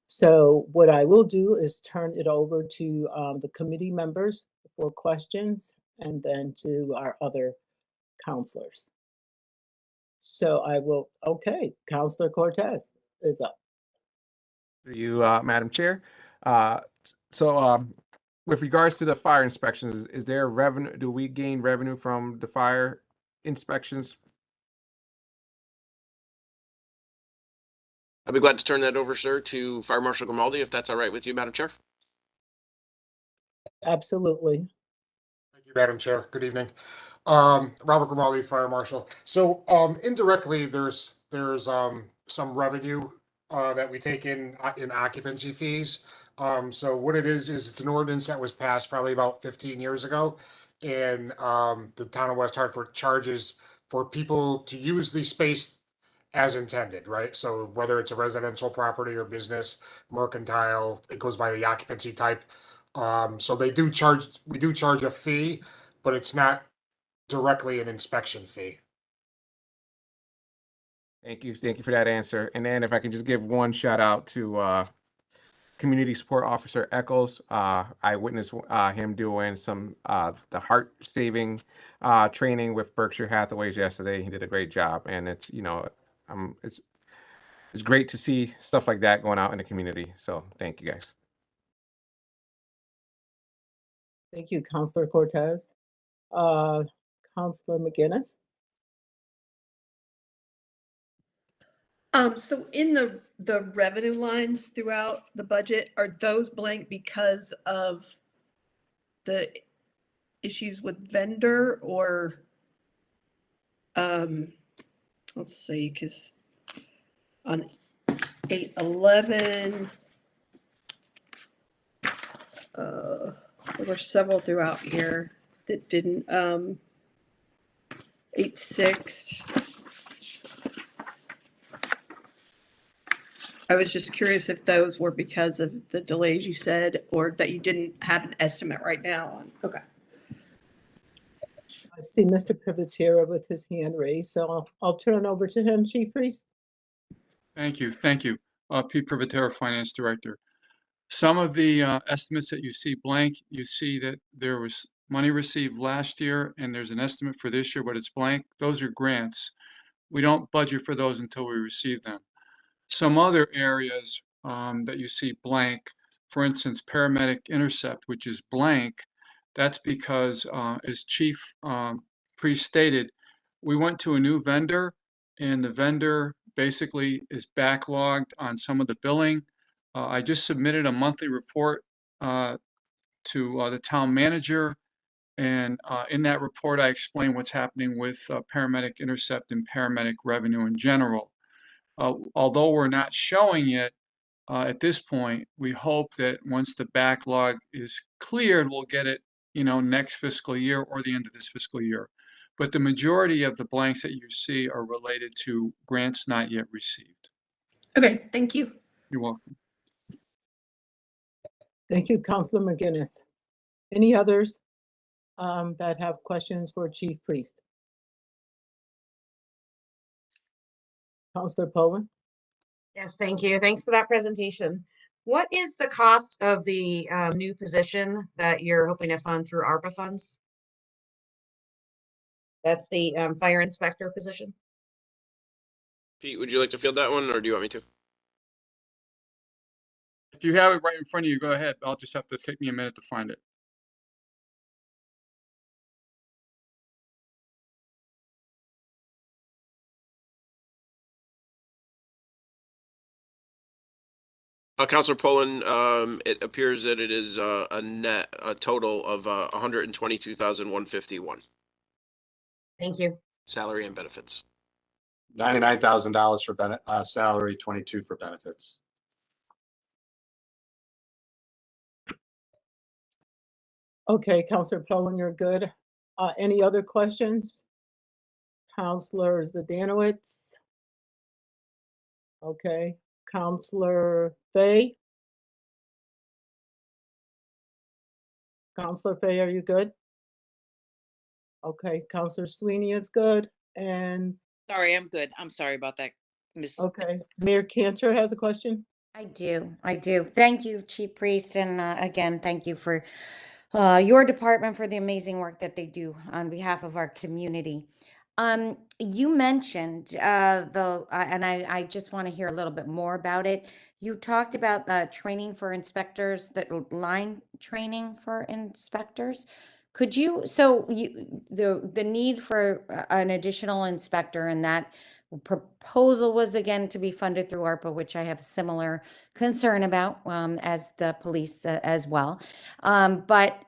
So what I will do is turn it over to the committee members for questions, and then to our other counselors. So I will, okay, Counselor Cortez is up. Through you, Madam Chair. With regards to the fire inspections, is there revenue? Do we gain revenue from the fire inspections? I'll be glad to turn that over, sir, to Fire Marshal Grimaldi, if that's all right with you, Madam Chair. Absolutely. Thank you, Madam Chair. Good evening. Robert Grimaldi, Fire Marshal. So indirectly, there's some revenue that we take in occupancy fees. So what it is it's an ordinance that was passed probably about 15 years ago, and the town of West Hartford charges for people to use the space as intended, right? So whether it's a residential property or business, mercantile, it goes by the occupancy type. So we do charge a fee, but it's not directly an inspection fee. Thank you for that answer. And then if I can just give one shout out to Community Support Officer Eccles. I witnessed him doing some the heart saving training with Berkshire Hathaways yesterday. He did a great job, and it's it's great to see stuff like that going out in the community. So thank you guys. Thank you, Counselor Cortez. Counselor McGinnis. So in the revenue lines throughout the budget, are those blank because of the issues with vendor, or let's see, because on 811, there were several throughout here that didn't. 86. I was just curious if those were because of the delays you said, or that you didn't have an estimate right now on. Okay. I see Mr. Privatera with his hand raised, so I'll turn it over to him, Chief Priest. Thank you. Pete Privatera, Finance Director. Some of the estimates that you see blank, you see that there was money received last year and there's an estimate for this year, but it's blank. Those are grants. We don't budget for those until we receive them. Some other areas that you see blank, for instance, paramedic intercept, which is blank, that's because, as Chief Priest stated, we went to a new vendor, and the vendor basically is backlogged on some of the billing. I just submitted a monthly report to the town manager, and in that report, I explain what's happening with paramedic intercept and paramedic revenue in general. Although we're not showing it at this point, we hope that once the backlog is cleared, we'll get it, next fiscal year or the end of this fiscal year. but the majority of the blanks that you see are related to grants not yet received. Okay, thank you. You're welcome. Thank you, Counselor McGinnis. Any others that have questions for Chief Priest? Counselor Poland? Yes, thank you. Thanks for that presentation. What is the cost of the new position that you're hoping to fund through ARPA funds? That's the fire inspector position. Pete, would you like to field that one, or do you want me to? If you have it right in front of you, go ahead. I'll just have to take me a minute to find it. Councilor Poland, it appears that it is a total of 122,151 Thank you. salary and benefits. $99,000 for salary, 22 for benefits. Okay, Counselor Poland, you're good. Any other questions? Counselor Zdanowitz? Okay, Counselor Fay? Counselor Fay, are you good? Okay, Counselor Sweeney is good, and Sorry, I'm good. I'm sorry about that, Miss. okay, Mayor Cantor has a question? I do. Thank you, Chief Priest, and again, thank you for your department for the amazing work that they do on behalf of our community. You mentioned and I just want to hear a little bit more about it. You talked about the training for inspectors, the line training for inspectors. Could you, so you, the need for an additional inspector, and that proposal was again to be funded through ARPA, which I have a similar concern about as the police as well. But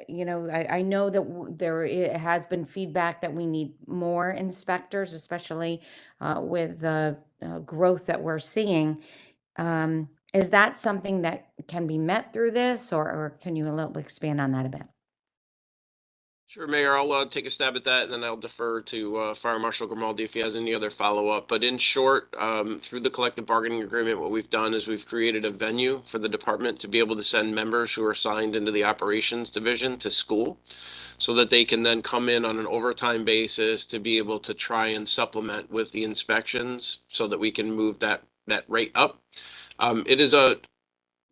you know, I know that there has been feedback that we need more inspectors, especially with the growth that we're seeing. Is that something that can be met through this, or can you a little expand on that a bit? Sure, Mayor, I'll take a stab at that, and then I'll defer to Fire Marshal Grimaldi if he has any other follow-up. But in short, through the collective bargaining agreement, what we've done is we've created a venue for the department to be able to send members who are assigned into the operations division to school, so that they can then come in on an overtime basis to be able to try and supplement with the inspections so that we can move that rate up. It is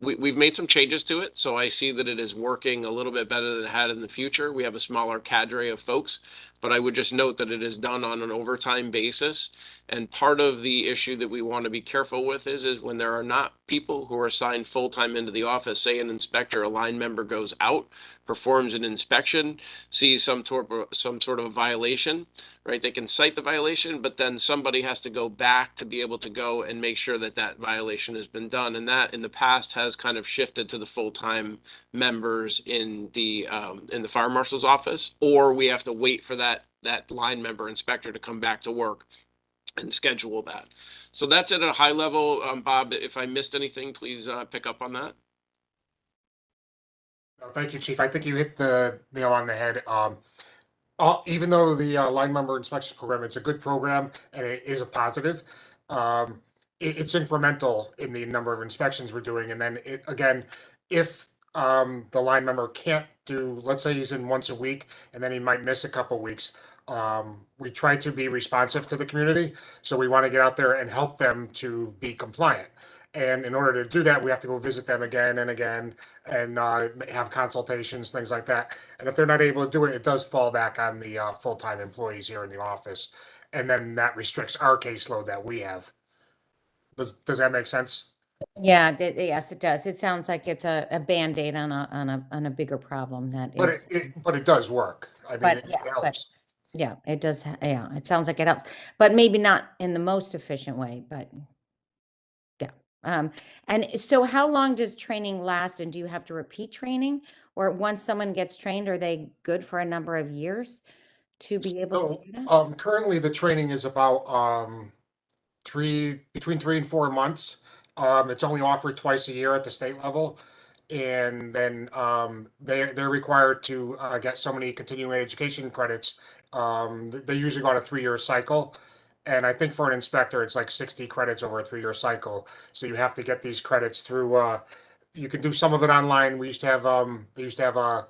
we've made some changes to it, so I see that it is working a little bit better than it had in the future. We have a smaller cadre of folks, but I would just note that it is done on an overtime basis. And part of the issue that we want to be careful with is when there are not people who are assigned full-time into the office, say an inspector, a line member goes out, performs an inspection, sees some sort of a violation, right? They can cite the violation, but then somebody has to go back to be able to go and make sure that that violation has been done. And that in the past has kind of shifted to the full-time members in the fire marshal's office, or we have to wait for that line member inspector to come back to work and schedule that. So that's at a high level. Bob, if I missed anything, please pick up on that. Thank you, Chief. I think you hit the nail on the head. Even though the line member inspection program, it's a good program and it is a positive, it's incremental in the number of inspections we're doing. And then again, if the line member can't do, let's say he's in once a week and then he might miss a couple weeks, we try to be responsive to the community. So we want to get out there and help them to be compliant. And in order to do that, we have to go visit them again and again and have consultations, things like that. And if they're not able to do it, it does fall back on the full-time employees here in the office. And then that restricts our caseload that we have. Does that make sense? Yeah, yes, it does. It sounds like it's a Band-Aid on a bigger problem that is. But it does work. I mean, it helps. Yeah, it does. Yeah, it sounds like it helps, but maybe not in the most efficient way, but yeah. And so how long does training last, and do you have to repeat training, or once someone gets trained, are they good for a number of years to be able to do that? Currently the training is about between 3 and 4 months. It's only offered twice a year at the state level. and then they're required to get so many continuing education credits. They usually go on a 3-year cycle. And I think for an inspector, it's like 60 credits over a 3-year cycle. So you have to get these credits through. You can do some of it online. We used to have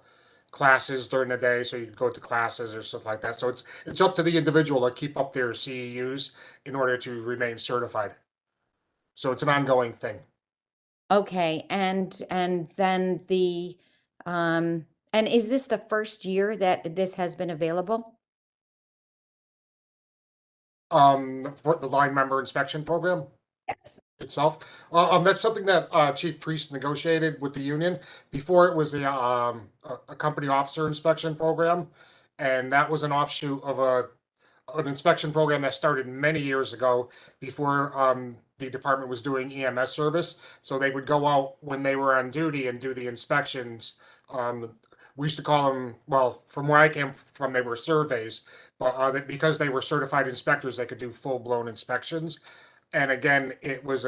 classes during the day, so you could go to classes or stuff like that. So it's up to the individual to keep up their CEUs in order to remain certified. So it's an ongoing thing. Okay, and then the and is this the first year that this has been available? For the line member inspection program Yes. itself. That's something that Chief Priest negotiated with the union. Before, it was a company officer inspection program, and that was an offshoot of an inspection program that started many years ago before the department was doing EMS service. So they would go out when they were on duty and do the inspections. We used to call them, well, from where I came from, they were surveys, but because they were certified inspectors, they could do full-blown inspections. And again, it was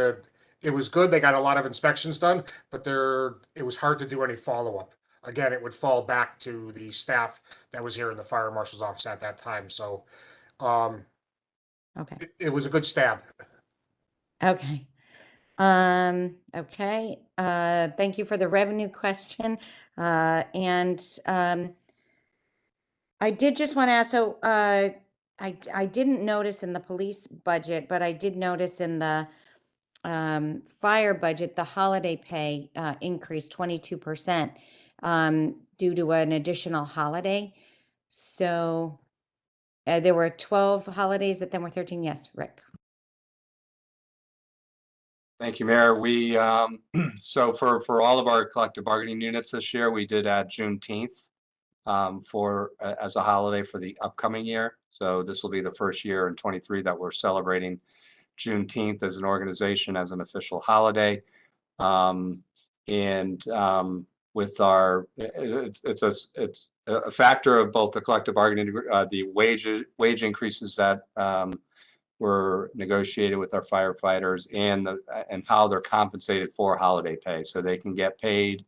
good. They got a lot of inspections done, but it was hard to do any follow-up. Again, it would fall back to the staff that was here in the fire marshal's office at that time. So Okay. it was a good stab. Okay. Okay. Thank you for the revenue question. And I did just want to ask, so I didn't notice in the police budget, but I did notice in the fire budget, the holiday pay increased 22% due to an additional holiday. So there were 12 holidays that then were 13. Yes, Rick. Thank you, Mayor. We, so for all of our collective bargaining units this year, we did add Juneteenth as a holiday for the upcoming year. So this will be the first year in 23 that we're celebrating Juneteenth as an organization, as an official holiday. With our, it's a factor of both the collective bargaining, the wage increases that were negotiated with our firefighters, and how they're compensated for holiday pay, so they can get paid.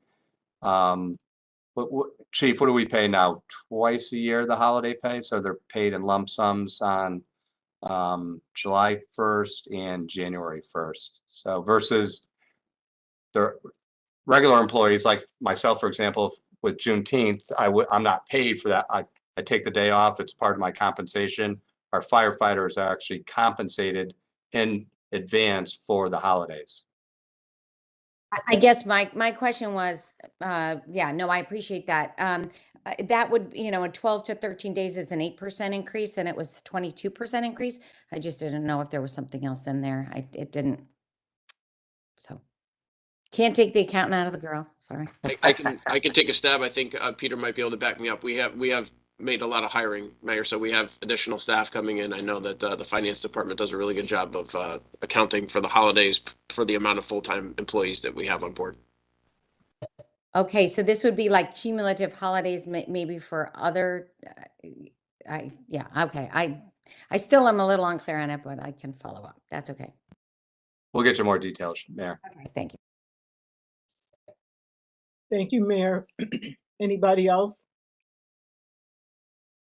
Chief, what do we pay now? Twice a year, the holiday pay, so they're paid in lump sums on July 1st and January 1st. So versus the regular employees like myself, for example, with Juneteenth, I'm not paid for that. I take the day off. It's part of my compensation. Our firefighters are actually compensated in advance for the holidays. I guess my question was, yeah, no, I appreciate that. That would, in 12 to 13 days is an 8% increase, and it was 22% increase. I just didn't know if there was something else in there. It didn't. So can't take the accountant out of the girl. Sorry. I can take a stab. I think Peter might be able to back me up. We have made a lot of hiring, Mayor, so we have additional staff coming in. I know that the finance department does a really good job of accounting for the holidays for the amount of full-time employees that we have on board. Okay, so this would be like cumulative holidays, maybe for other. Yeah, okay. I still am a little unclear on it, but I can follow up. That's okay. We'll get you more details, Mayor. Okay, thank you. Thank you, Mayor. Anybody else?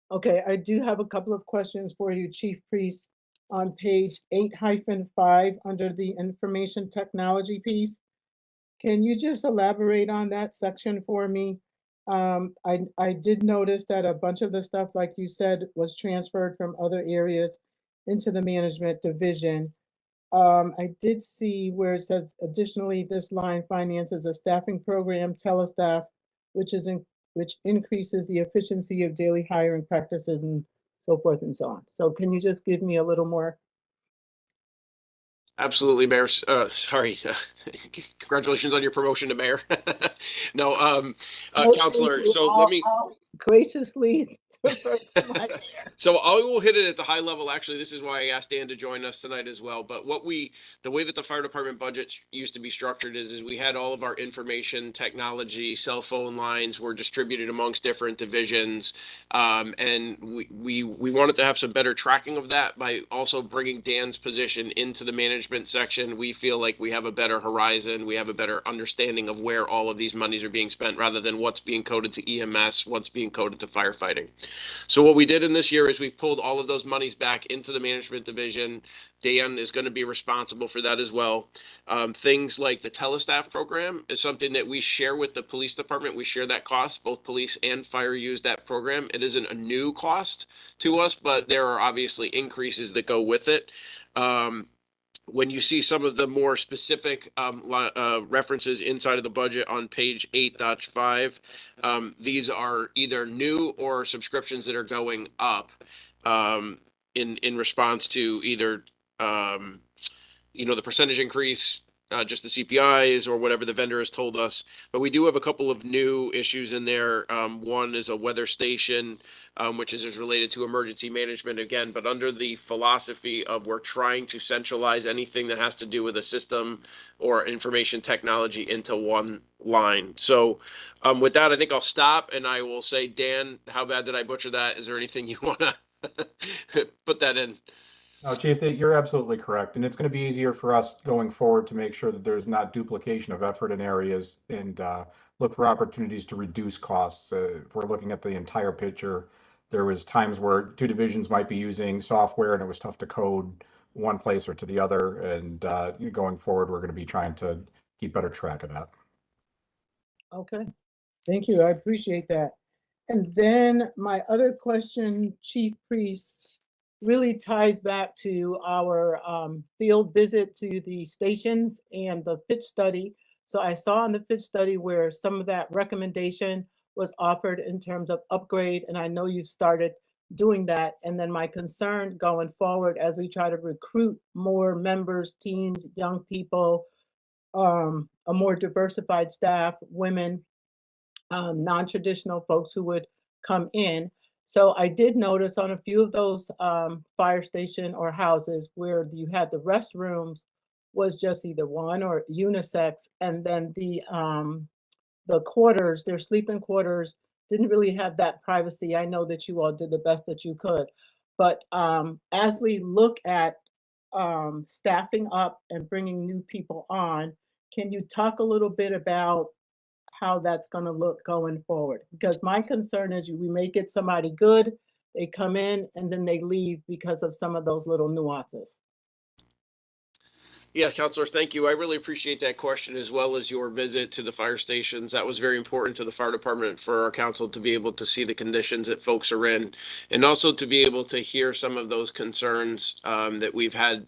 Okay, I do have a couple of questions for you, Chief Priest. On page 8-5, under the information technology piece, can you just elaborate on that section for me? I did notice that a bunch of the stuff, like you said, was transferred from other areas into the management division. I did see where it says, additionally, this line finances a staffing program, telestaff, which increases the efficiency of daily hiring practices and so forth and so on. So can you just give me a little more? Absolutely, Mayor. Sorry. Congratulations on your promotion to mayor. No, No, Counselor. thank you. So let me. graciously defer to my chair. So I will hit it at the high level. Actually, this is why I asked Dan to join us tonight as well. But the way that the fire department budget used to be structured is we had all of our information technology, cell phone lines were distributed amongst different divisions. And we wanted to have some better tracking of that by also bringing Dan's position into the management section. We feel like we have a better horizon. We have a better understanding of where all of these monies are being spent rather than what's being coded to EMS, what's being coded to firefighting. So what we did in this year is we pulled all of those monies back into the management division. Dan is going to be responsible for that as well. Things like the telestaff program is something that we share with the police department. We share that cost. Both police and fire use that program. It isn't a new cost to us, but there are obviously increases that go with it. When you see some of the more specific references inside of the budget on page 8.5, these are either new or subscriptions that are going up in response to either the percentage increase, just the CPIs or whatever the vendor has told us. But we do have a couple of new issues in there. One is a weather station, which is related to emergency management again, but under the philosophy of we're trying to centralize anything that has to do with a system or information technology into one line. So with that, I think I'll stop and I will say, Dan, how bad did I butcher that? Is there anything you want to put that in? No, Chief, you're absolutely correct. And it's going to be easier for us going forward to make sure that there's not duplication of effort in areas and look for opportunities to reduce costs. If we're looking at the entire picture, there was times where two divisions might be using software and it was tough to code one place or to the other. And going forward, we're going to be trying to keep better track of that. Okay, thank you. I appreciate that. And then my other question, Chief Priest, really ties back to our field visit to the stations and the Fitch study. So I saw in the Fitch study where some of that recommendation was offered in terms of upgrade, and I know you've started doing that. And then my concern going forward as we try to recruit more members, teams, young people, a more diversified staff, women, non-traditional folks who would come in. So I did notice on a few of those fire station or houses where you had the restrooms was just either one or unisex, and then the quarters, their sleeping quarters, didn't really have that privacy. I know that you all did the best that you could, but as we look at staffing up and bringing new people on, can you talk a little bit about how that's going to look going forward? Because my concern is we may get somebody good, they come in and then they leave because of some of those little nuances. Yeah, Counselor, thank you. I really appreciate that question as well as your visit to the fire stations. That was very important to the fire department for our council to be able to see the conditions that folks are in and also to be able to hear some of those concerns that we've had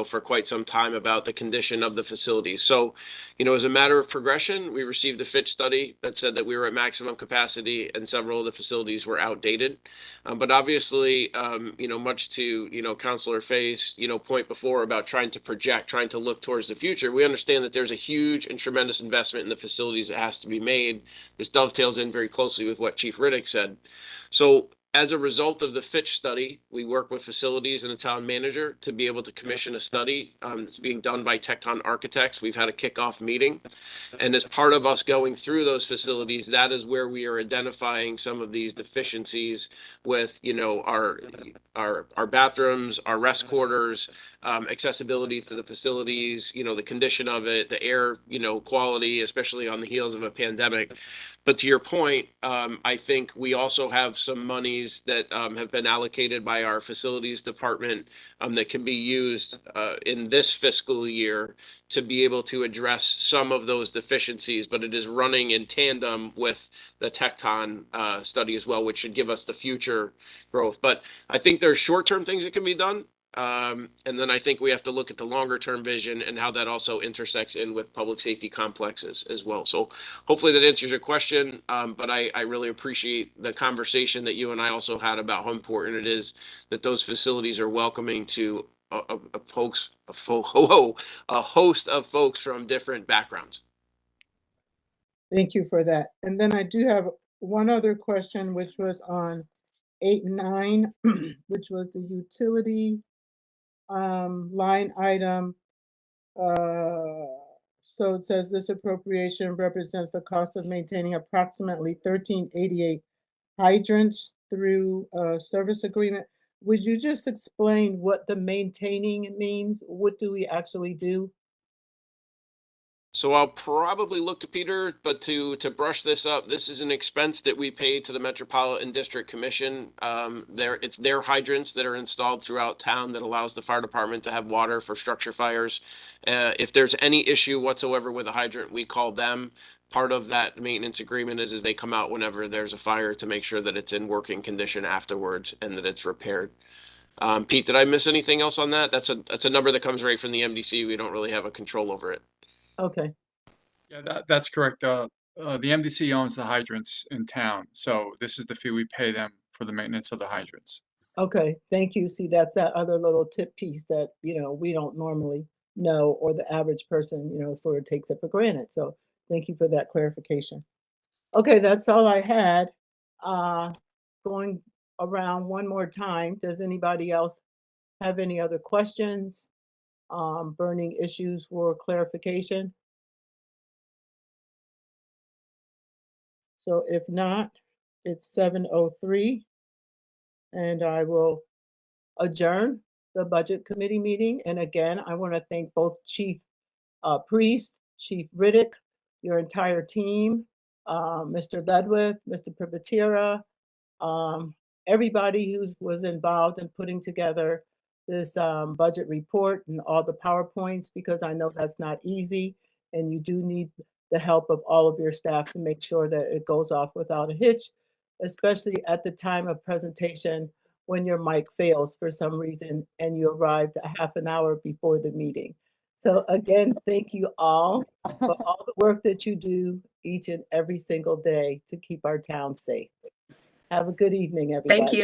for quite some time about the condition of the facilities. So, as a matter of progression, we received a Fitch study that said that we were at maximum capacity and several of the facilities were outdated. But obviously, much to, Councilor Fay's, point before about trying to project, trying to look towards the future, we understand that there's a huge and tremendous investment in the facilities that has to be made. This dovetails in very closely with what Chief Riddick said. So as a result of the Fitch study, we work with facilities and a town manager to be able to commission a study. It's being done by Tecton Architects. We've had a kickoff meeting. And as part of us going through those facilities, that is where we are identifying some of these deficiencies with, our bathrooms, our rest quarters, accessibility to the facilities, the condition of it, the air, quality, especially on the heels of a pandemic. But to your point, I think we also have some monies that have been allocated by our facilities department that can be used in this fiscal year to be able to address some of those deficiencies, but it is running in tandem with the Tecton study as well, which should give us the future growth. But I think there's short-term things that can be done. And then I think we have to look at the longer term vision and how that also intersects in with public safety complexes as well. So hopefully that answers your question. But I really appreciate the conversation that you and I also had about how important it is that those facilities are welcoming to a host of folks from different backgrounds. Thank you for that. And then I do have one other question, which was on 8 and 9, which was the utility line item. So it says this appropriation represents the cost of maintaining approximately 1388 hydrants through a service agreement. Would you just explain what the maintaining means? What do we actually do? So I'll probably look to Peter, but to brush this up, this is an expense that we pay to the Metropolitan District Commission. It's their hydrants that are installed throughout town that allows the fire department to have water for structure fires. If there's any issue whatsoever with a hydrant, we call them. Part of that maintenance agreement is they come out whenever there's a fire to make sure that it's in working condition afterwards and that it's repaired. Pete, did I miss anything else on that? That's a number that comes right from the MDC. We don't really have a control over it. Okay. Yeah, that's correct. The MDC owns the hydrants in town, so this is the fee we pay them for the maintenance of the hydrants. Okay, thank you. See, that's that other little tip piece that, we don't normally know, or the average person, sort of takes it for granted. So thank you for that clarification. Okay, that's all I had. Going around one more time, does anybody else have any other questions? Burning issues for clarification? So if not, it's 7:03, and I will adjourn the Budget Committee meeting. And again, I want to thank both Chief Priest, Chief Riddick, your entire team, Mr. Ledwith, Mr. Privatera, everybody who was involved in putting together this budget report and all the PowerPoints, because I know that's not easy, and you do need the help of all of your staff to make sure that it goes off without a hitch, especially at the time of presentation when your mic fails for some reason and you arrived a half an hour before the meeting. So again, thank you all for all the work that you do each and every single day to keep our town safe. Have a good evening, everybody. Thank you.